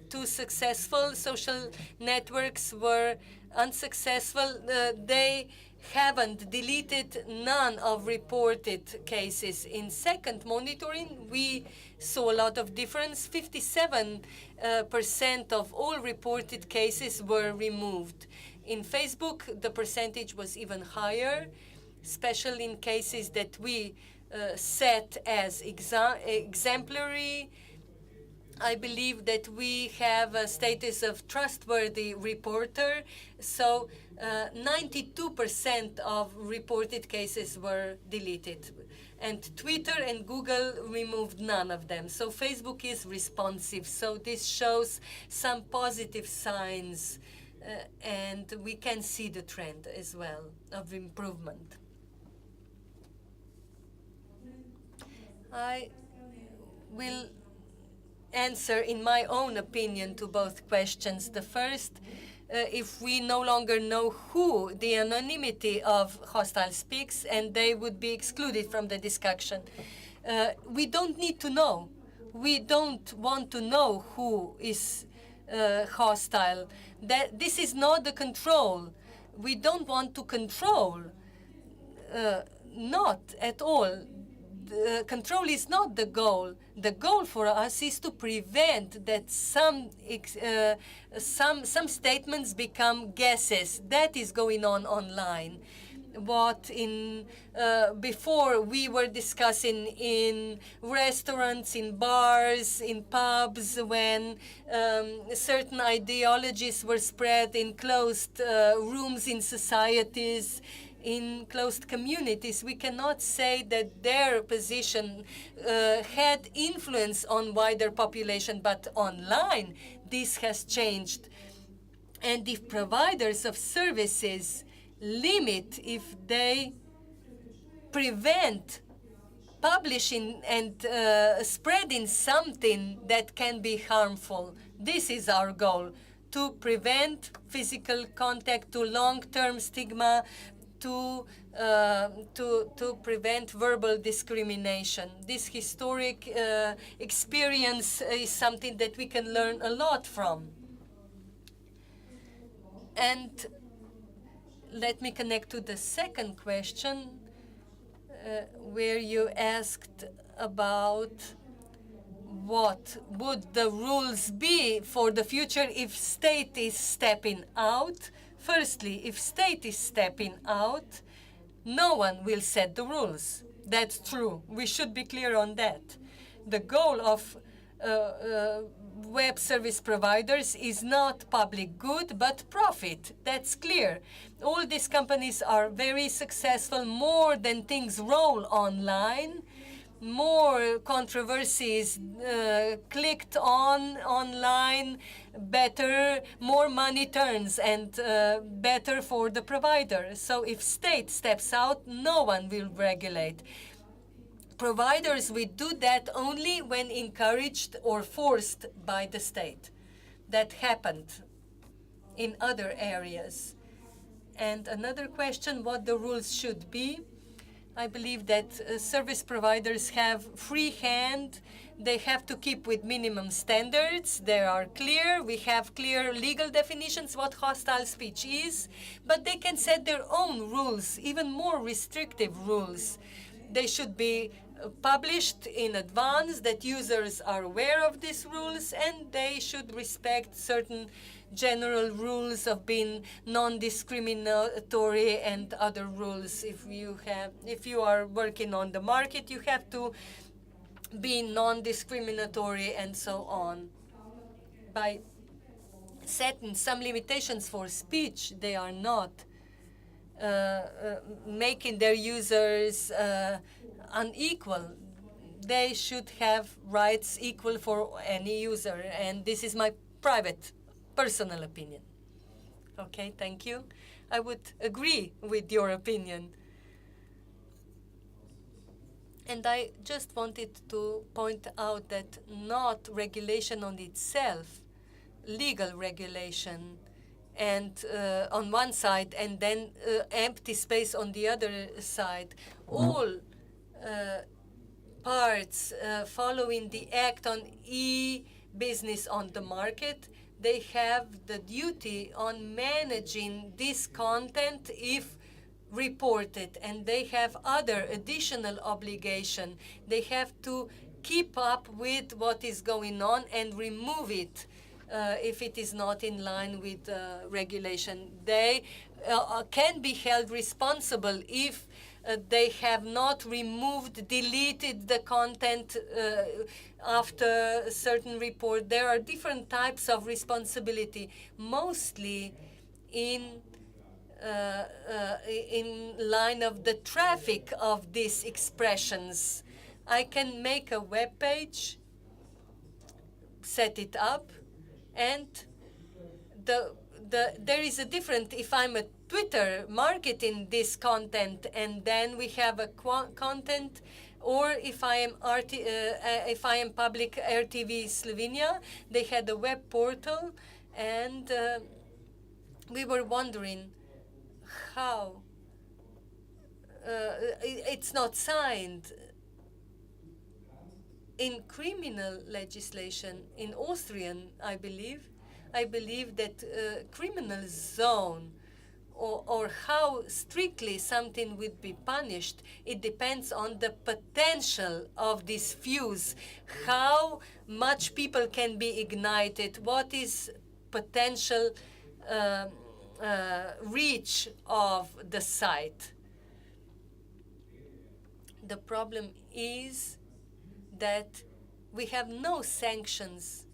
too successful. Social networks were unsuccessful. They haven't deleted none of reported cases. In second monitoring, we saw a lot of difference. 57% of all reported cases were removed. In Facebook, the percentage was even higher, especially in cases that we set as exemplary. I believe that we have a status of trustworthy reporter, so 92% of reported cases were deleted. And Twitter and Google removed none of them. So Facebook is responsive. So this shows some positive signs, and we can see the trend as well of improvement. I will answer in my own opinion to both questions. The first, if we no longer know who, the anonymity of hostile speaks, and they would be excluded from the discussion. We don't need to know. We don't want to know who is hostile. This is not the control. We don't want to control, not at all. Control is not the goal. The goal for us is to prevent that some statements become guesses. That is going on online. What before we were discussing in restaurants, in bars, in pubs, when certain ideologies were spread in closed rooms in societies, in closed communities, we cannot say that their position had influence on wider population, but online this has changed. And if providers of services limit, if they prevent publishing and spreading something that can be harmful, this is our goal, to prevent physical contact, to long-term stigma, to prevent verbal discrimination. This historic experience is something that we can learn a lot from. And let me connect to the second question, where you asked about what would the rules be for the future if state is stepping out. Firstly, if state is stepping out, no one will set the rules. That's true. We should be clear on that. The goal of web service providers is not public good, but profit. That's clear. All these companies are very successful. More than things roll online, more controversies clicked on online, better, more money turns, and better for the provider. So if state steps out, no one will regulate. Providers will do that only when encouraged or forced by the state. That happened in other areas. And another question, what the rules should be. I believe that service providers have free hand. They have to keep with minimum standards. They are clear. We have clear legal definitions what hostile speech is. But they can set their own rules, even more restrictive rules. They should be published in advance, that users are aware of these rules, and they should respect certain general rules of being non-discriminatory and other rules. If you are working on the market, you have to be non-discriminatory and so on. By setting some limitations for speech, they are not making their users unequal. They should have rights equal for any user, and this is my private, personal opinion. Okay, thank you. I would agree with your opinion. And I just wanted to point out that not regulation on itself, legal regulation, and on one side, and then empty space on the other side, all parts following the Act on e-business on the market, they have the duty on managing this content if reported, and they have other additional obligation. They have to keep up with what is going on and remove it if it is not in line with regulation. They can be held responsible if they have not removed, deleted the content after a certain report. There are different types of responsibility, mostly in line of the traffic of these expressions. I can make a web page, set it up, and there is a difference if I'm a Twitter marketing this content, and then we have a content, or if I am public RTV Slovenia. They had a web portal, and we were wondering how it's not signed. In criminal legislation, in Austrian, I believe that criminal zone or how strictly something would be punished, it depends on the potential of this fuse, how much people can be ignited, what is potential reach of the site. The problem is that we have no sanctions.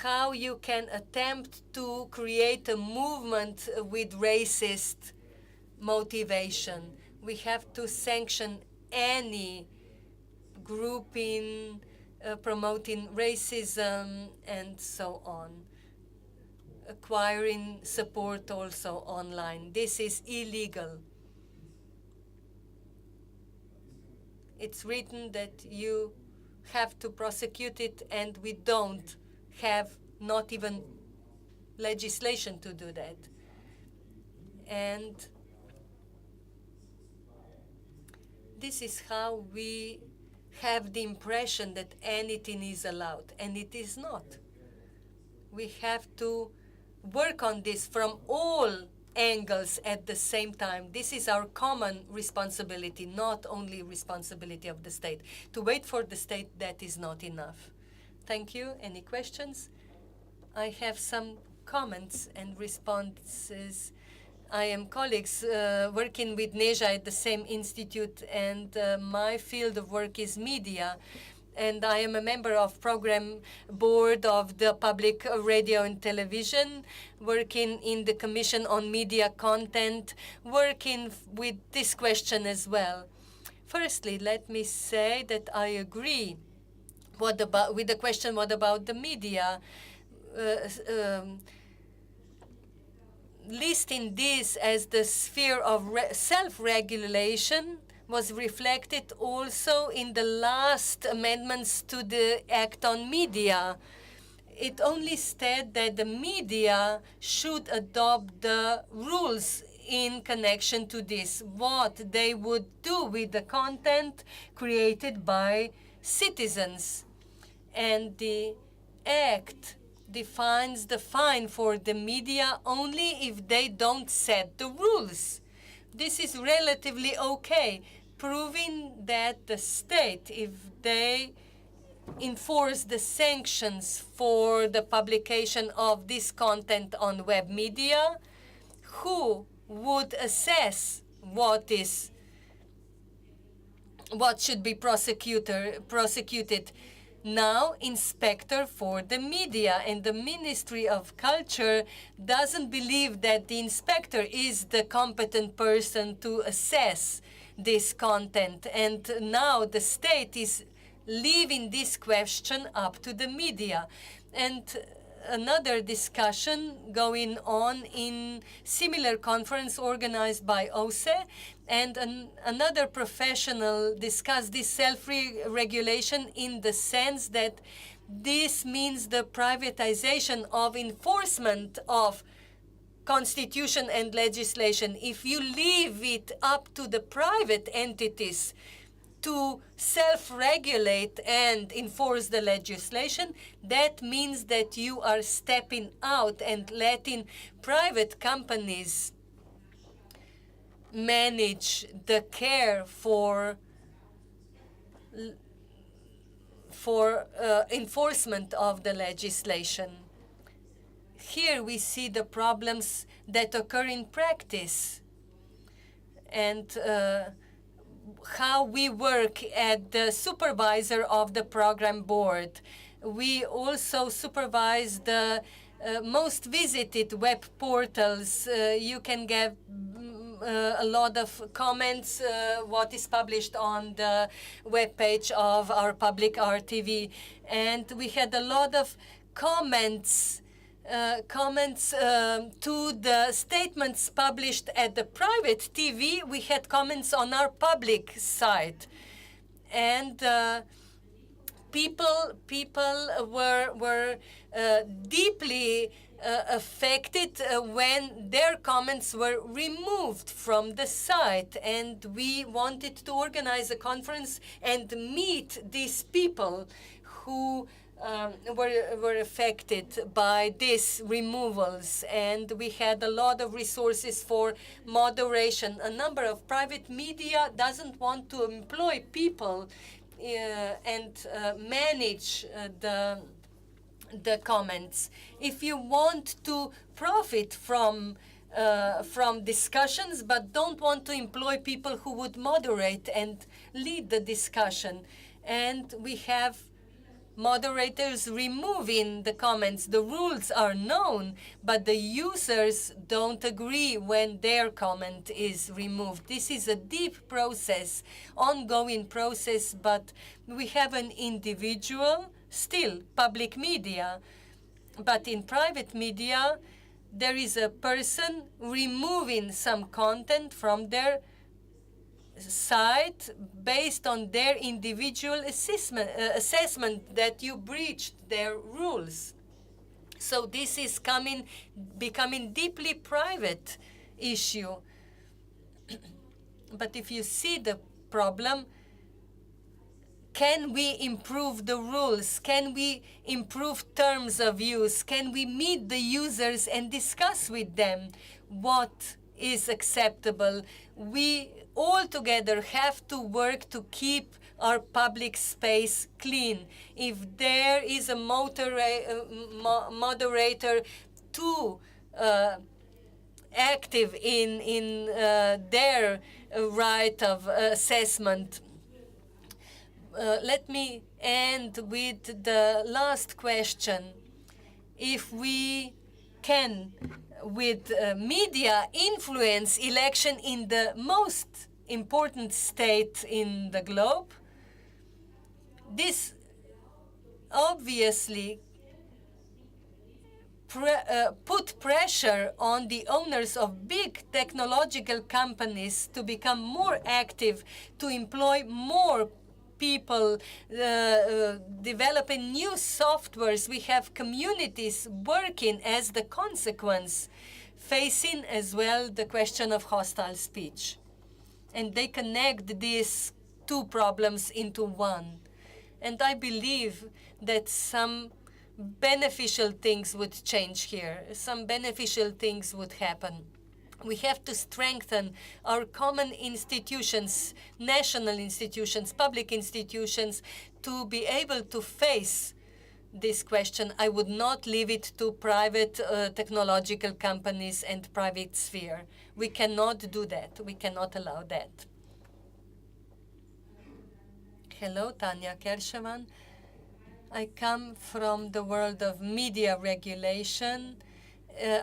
How you can attempt to create a movement with racist motivation. We have to sanction any grouping promoting racism and so on. Acquiring support also online. This is illegal. It's written that you have to prosecute it, and we don't have not even legislation to do that. And this is how we have the impression that anything is allowed, and it is not. We have to work on this from all angles at the same time. This is our common responsibility, not only responsibility of the state. To wait for the state, that is not enough. Thank you. Any questions? I have some comments and responses. I am colleagues working with Neja at the same institute, and my field of work is media. And I am a member of program board of the public radio and television, working in the Commission on Media Content, working with this question as well. Firstly, let me say that I agree with the question, what about the media? Listing this as the sphere of self-regulation was reflected also in the last amendments to the Act on Media. It only stated that the media should adopt the rules in connection to this, what they would do with the content created by citizens. And the Act defines the fine for the media only if they don't set the rules. This is relatively okay. proving that the state, if they enforce the sanctions for the publication of this content on web media, who would assess what should be prosecuted? Now, inspector for the media, and the Ministry of Culture doesn't believe that the inspector is the competent person to assess this content. And now the state is leaving this question up to the media. And another discussion going on in similar conference organized by OSCE, and another professional discussed this self-regulation in the sense that this means the privatization of enforcement of constitution and legislation. If you leave it up to the private entities to self-regulate and enforce the legislation, that means that you are stepping out and letting private companies manage the care for enforcement of the legislation. Here we see the problems that occur in practice, and how we work at the supervisor of the program board. We also supervise the most visited web portals. You can get a lot of comments, what is published on the webpage of our public RTV. And we had a lot of comments to the statements published at the private TV. We had comments on our public site, and people were deeply affected when their comments were removed from the site. And we wanted to organize a conference and meet these people who were affected by these removals, and we had a lot of resources for moderation. A number of private media doesn't want to employ people and manage the comments. If you want to profit from discussions but don't want to employ people who would moderate and lead the discussion, and we have moderators removing the comments. The rules are known, but the users don't agree when their comment is removed. This is a deep process, ongoing process, but we have an individual, still public media, but in private media, there is a person removing some content from their site based on their individual assessment that you breached their rules. So this is becoming deeply private issue. But if you see the problem, can we improve the rules? Can we improve terms of use? Can we meet the users and discuss with them what is acceptable? We all together have to work to keep our public space clean. If there is a moderator too active in their right of assessment. Let me end with the last question. If we can, with media, influence election in the most important state in the globe, this obviously put pressure on the owners of big technological companies to become more active, to employ more people, developing new softwares. We have communities working as the consequence, facing as well the question of hostile speech. And they connect these two problems into one. And I believe that some beneficial things would change here. Some beneficial things would happen. We have to strengthen our common institutions, national institutions, public institutions, to be able to face this question. I would not leave it to private technological companies and private sphere. We cannot do that. We cannot allow that. Hello, Tanya Kershevan. I come from the world of media regulation.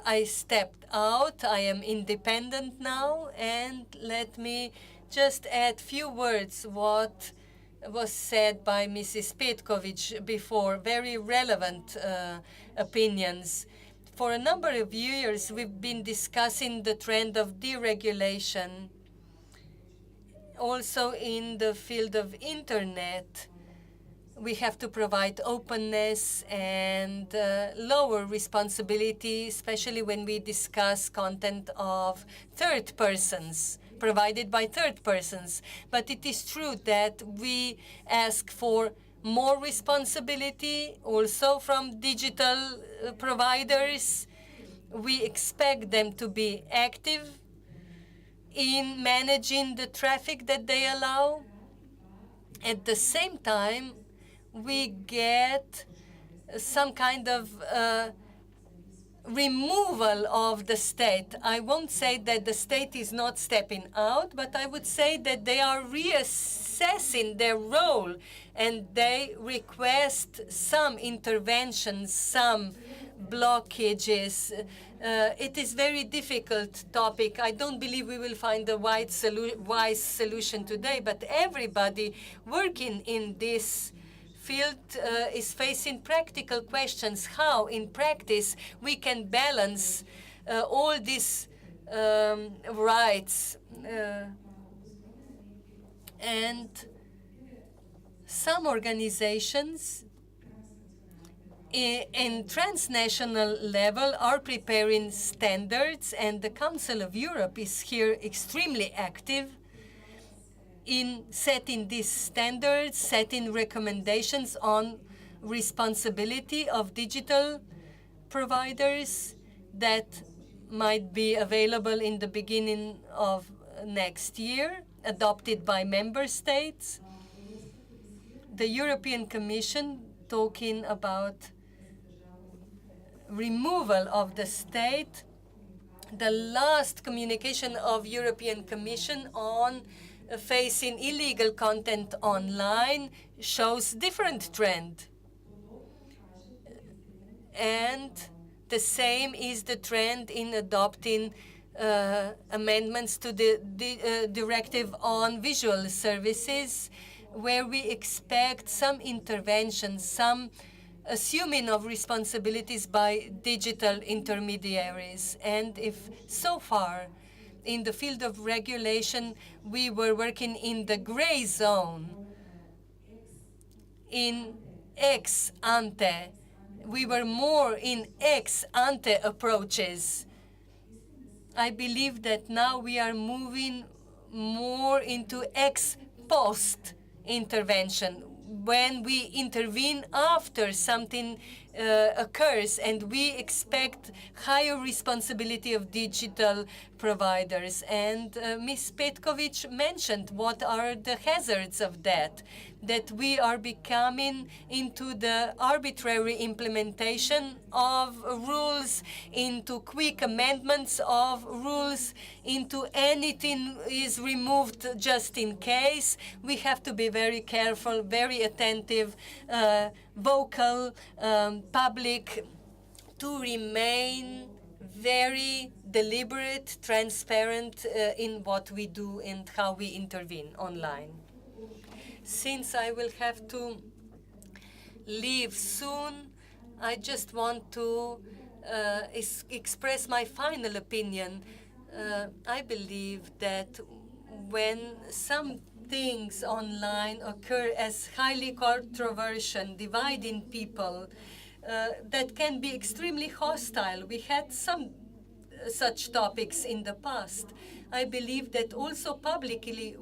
I stepped out. I am independent now. And let me just add few words what was said by Mrs. Petkovic before, very relevant opinions. For a number of years, we've been discussing the trend of deregulation. Also in the field of internet, we have to provide openness and lower responsibility, especially when we discuss content of third persons, provided by third persons. But it is true that we ask for more responsibility also from digital providers. We expect them to be active in managing the traffic that they allow. At the same time, we get some kind of removal of the state. I won't say that the state is not stepping out, but I would say that they are reassessing their role and they request some interventions, some blockages. It is very difficult topic. I don't believe we will find a wise solution today, but everybody working in this field is facing practical questions, how in practice we can balance all these rights. And some organizations in transnational level are preparing standards, and the Council of Europe is here extremely active in setting these standards, setting recommendations on responsibility of digital providers that might be available in the beginning of next year, adopted by member states. The European Commission talking about removal of the state. The last communication of European Commission on facing illegal content online shows different trend. And the same is the trend in adopting amendments to the directive on visual services, where we expect some intervention, some assuming of responsibilities by digital intermediaries. And if so far in the field of regulation we were working in the gray zone, in ex ante, we were more in ex ante approaches. I believe that now we are moving more into ex post intervention, when we intervene after something occurs, and we expect higher responsibility of digital providers. And Ms. Petkovic mentioned what are the hazards of that we are becoming into the arbitrary implementation of rules, into quick amendments of rules, into anything is removed just in case. We have to be very careful, very attentive, vocal, public, to remain very deliberate, transparent in what we do and how we intervene online. Since I will have to leave soon, I just want to express my final opinion. I believe that when some things online occur as highly controversial, dividing people, that can be extremely hostile. We had some such topics in the past. I believe that also publicly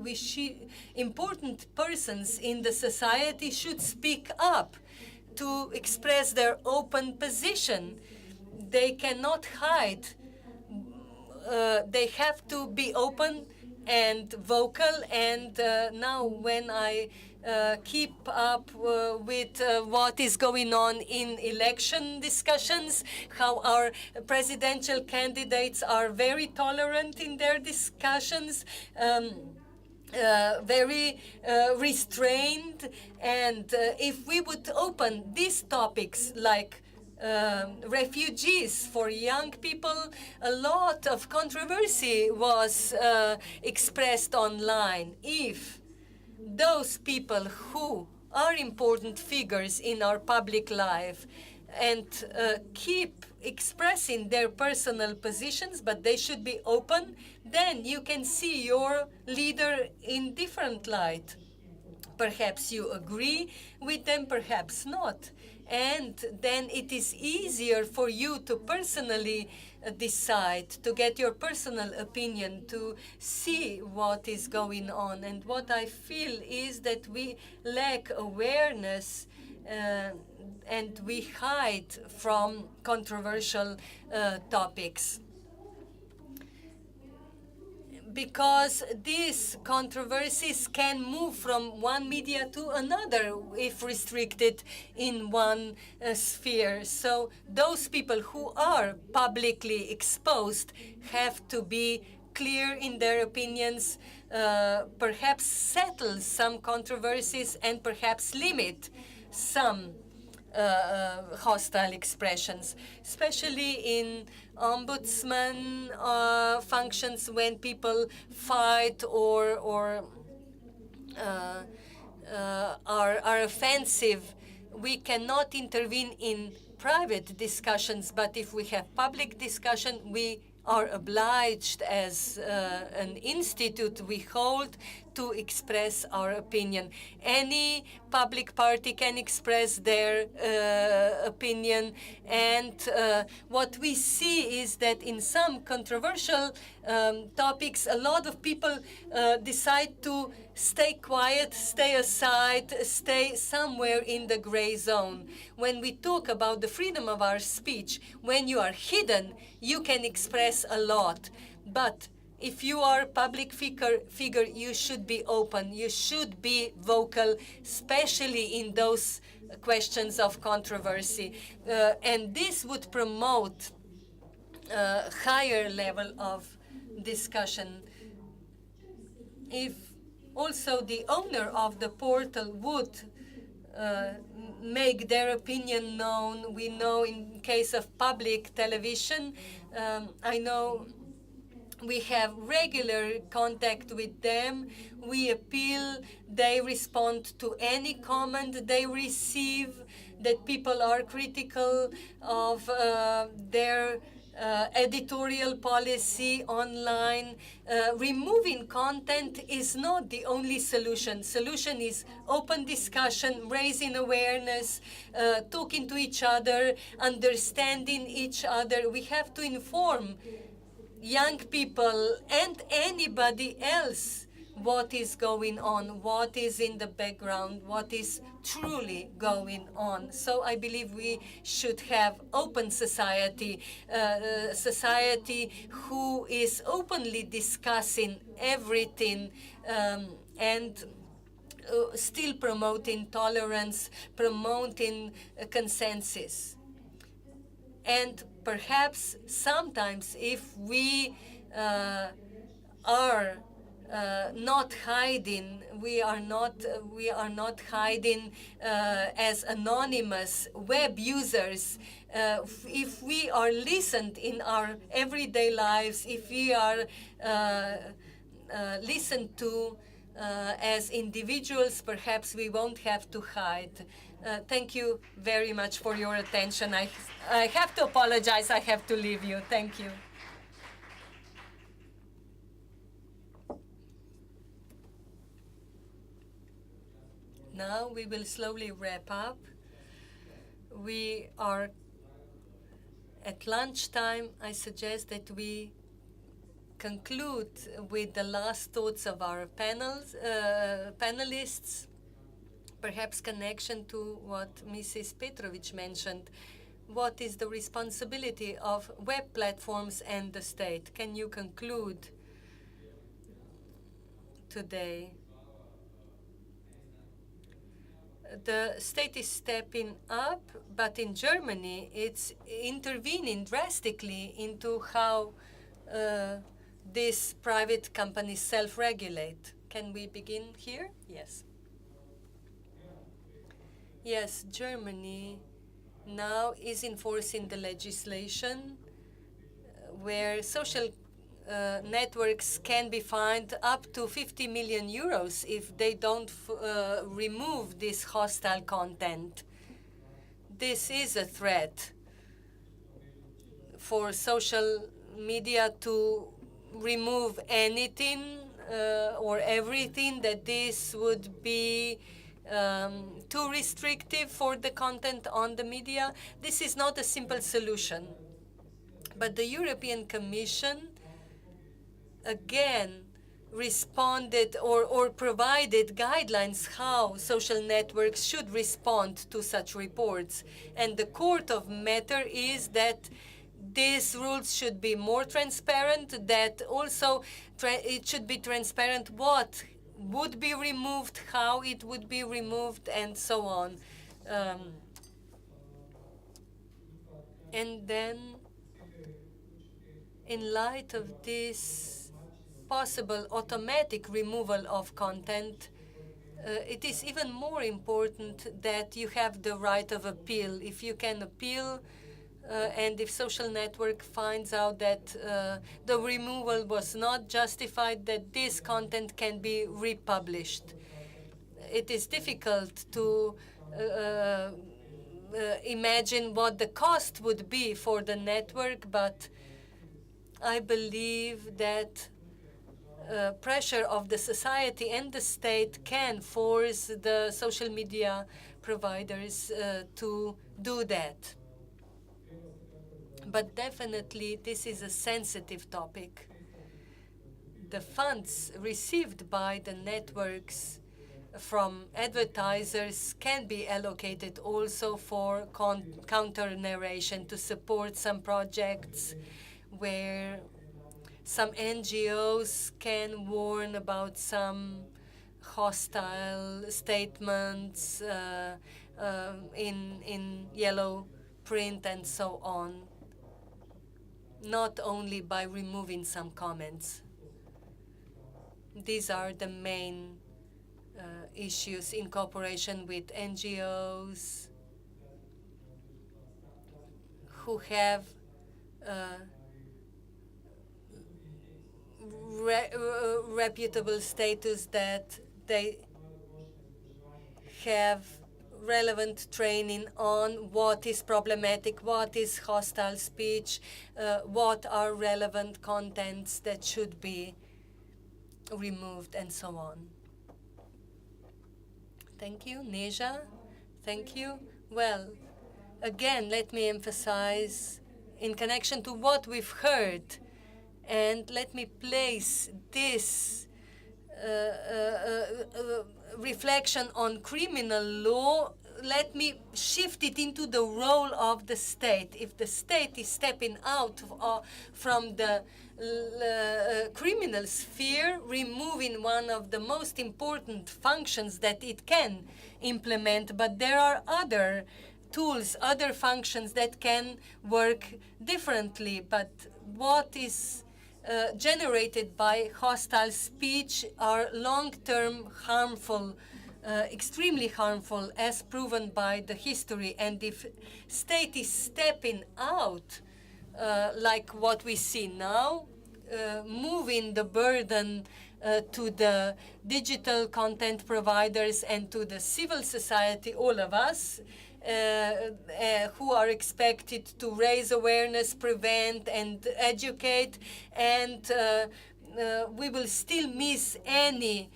important persons in the society should speak up to express their open position. They cannot hide they have to be open and vocal. And now when I keep up with what is going on in election discussions, how our presidential candidates are very tolerant in their discussions, very restrained. And if we would open these topics like refugees for young people, a lot of controversy was expressed online. If those people who are important figures in our public life and keep expressing their personal positions, but they should be open, then you can see your leader in different light. Perhaps you agree with them, perhaps not. And then it is easier for you to personally decide, to get your personal opinion, to see what is going on. And what I feel is that we lack awareness and we hide from controversial topics, because these controversies can move from one media to another if restricted in one sphere. So those people who are publicly exposed have to be clear in their opinions, perhaps settle some controversies, and perhaps limit some hostile expressions, especially in ombudsman functions when people fight or are offensive. We cannot intervene in private discussions, but if we have public discussion, we are obliged as an institute we hold to express our opinion. Any public party can express their opinion, and what we see is that in some controversial topics, a lot of people decide to stay quiet, stay aside, stay somewhere in the gray zone. When we talk about the freedom of our speech, when you are hidden, you can express a lot. But if you are a public figure, you should be open, you should be vocal, especially in those questions of controversy. And this would promote a higher level of discussion. If also the owner of the portal would make their opinion known. We know in case of public television, I know we have regular contact with them. We appeal, they respond to any comment they receive, that people are critical of their editorial policy online. Removing content is not the only solution. Solution is open discussion, raising awareness, talking to each other, understanding each other. We have to inform young people and anybody else what is going on, what is in the background, what is truly going on. So I believe we should have open society, society who is openly discussing everything and still promoting tolerance, promoting consensus. And perhaps sometimes if we are not hiding, we are not hiding as anonymous web users. If we are listened in our everyday lives, if we are listened to as individuals, perhaps we won't have to hide. Thank you very much for your attention. I have to apologize. I have to leave you. Thank you. Now we will slowly wrap up. We are at lunchtime. I suggest that we conclude with the last thoughts of our panelists. Perhaps connection to what Mrs. Petrovic mentioned. what is the responsibility of web platforms and the state? Can you conclude today? The state is stepping up, but in Germany, it's intervening drastically into how these private companies self-regulate. Can we begin here? Yes. Yes, Germany now is enforcing the legislation where social networks can be fined up to 50 million euros if they don't remove this hostile content. This is a threat for social media to remove anything or everything that this would be too restrictive for the content on the media. This is not a simple solution. But the European Commission again responded or provided guidelines how social networks should respond to such reports. And the court of matter is that these rules should be more transparent, that also it should be transparent what would be removed, how it would be removed, and so on. And then, in light of this possible automatic removal of content, it is even more important that you have the right of appeal. If you can appeal, and if social network finds out that the removal was not justified, that this content can be republished. It is difficult to imagine what the cost would be for the network, but I believe that pressure of the society and the state can force the social media providers to do that. But definitely, this is a sensitive topic. The funds received by the networks from advertisers can be allocated also for counter-narration to support some projects where some NGOs can warn about some hostile statements in yellow print and so on, not only by removing some comments. These are the main issues in cooperation with NGOs who have reputable status, that they have relevant training on what is problematic, what is hostile speech, what are relevant contents that should be removed, and so on. Thank you. Neja, thank you. Well, again, let me emphasize in connection to what we've heard, and let me place this reflection on criminal law, let me shift it into the role of the state. If the state is stepping out from the criminal sphere, removing one of the most important functions that it can implement, but there are other tools, other functions that can work differently. But what is generated by hostile speech are long-term harmful, extremely harmful, as proven by the history. And if state is stepping out, like what we see now, moving the burden to the digital content providers and to the civil society, all of us, who are expected to raise awareness, prevent, and educate, and we will still miss any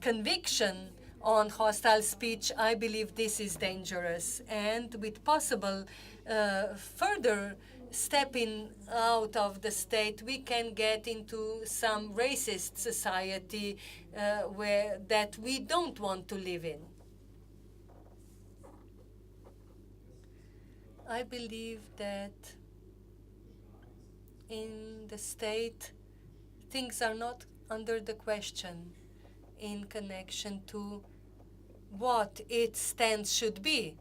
conviction on hostile speech. I believe this is dangerous, and with possible further stepping out of the state, we can get into some racist society that we don't want to live in. I believe that in the state, things are not under the question in connection to what its stand should be,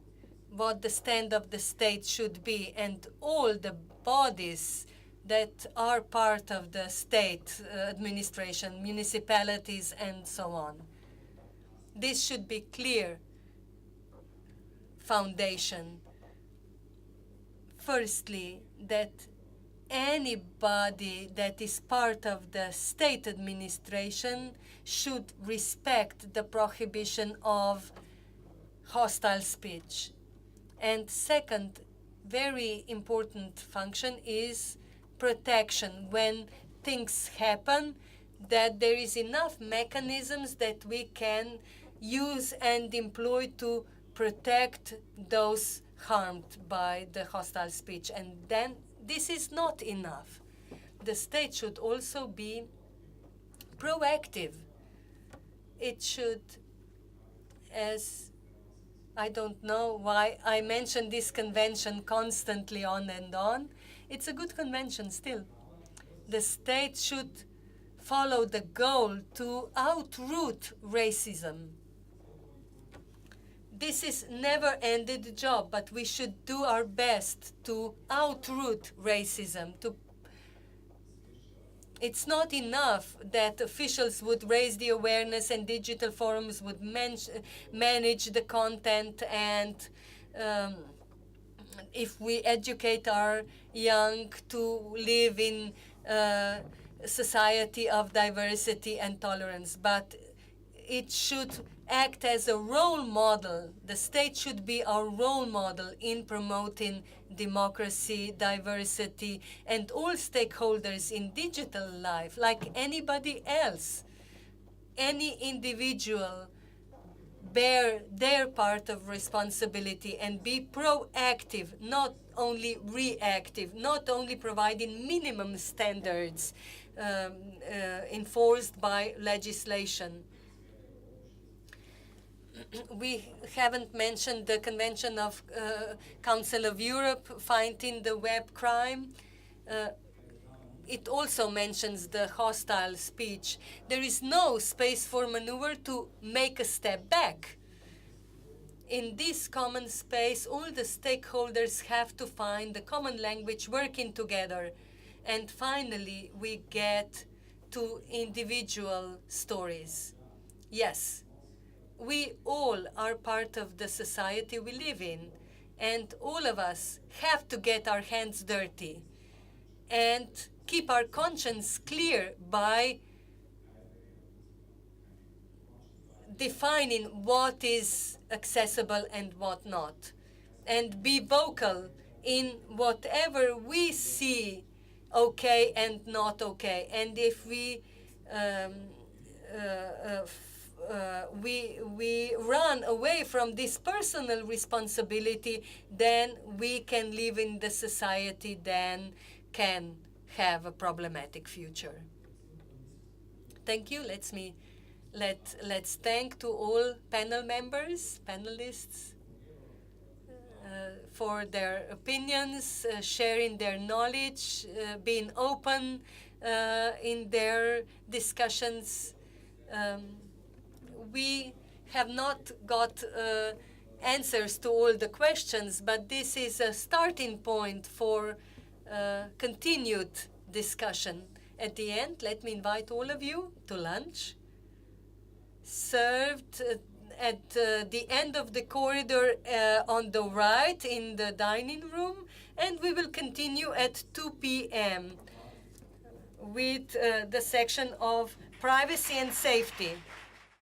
what the stand of the state should be, and all the bodies that are part of the state administration, municipalities, and so on. This should be clear foundation. Firstly, that anybody that is part of the state administration should respect the prohibition of hostile speech. And second, very important function is protection. When things happen, that there is enough mechanisms that we can use and employ to protect those harmed by the hostile speech. And then this is not enough. The state should also be proactive. It should, as I don't know why I mention this convention constantly on and on. It's a good convention still. The state should follow the goal to outroot racism. This is never-ended job, but we should do our best to outroot racism. It's not enough that officials would raise the awareness and digital forums would manage the content, and if we educate our young to live in a society of diversity and tolerance, but it should act as a role model. The state should be our role model in promoting democracy, diversity, and all stakeholders in digital life, like anybody else. Any individual bear their part of responsibility and be proactive, not only reactive, not only providing minimum standards enforced by legislation. We haven't mentioned the Convention of Council of Europe fighting the web crime. It also mentions the hostile speech. There is no space for maneuver to make a step back. In this common space, all the stakeholders have to find a common language working together. And finally, we get to individual stories. Yes, we all are part of the society we live in, and all of us have to get our hands dirty and keep our conscience clear by defining what is accessible and what not, and be vocal in whatever we see okay and not okay. And if we we run away from this personal responsibility, then we can live in the society, then can have a problematic future. Thank you. Let's thank to all panel members, panelists, for their opinions, sharing their knowledge, being open in their discussions. We have not got answers to all the questions, but this is a starting point for continued discussion. At the end, let me invite all of you to lunch, served at the end of the corridor on the right in the dining room, and we will continue at 2 p.m. with the section of privacy and safety.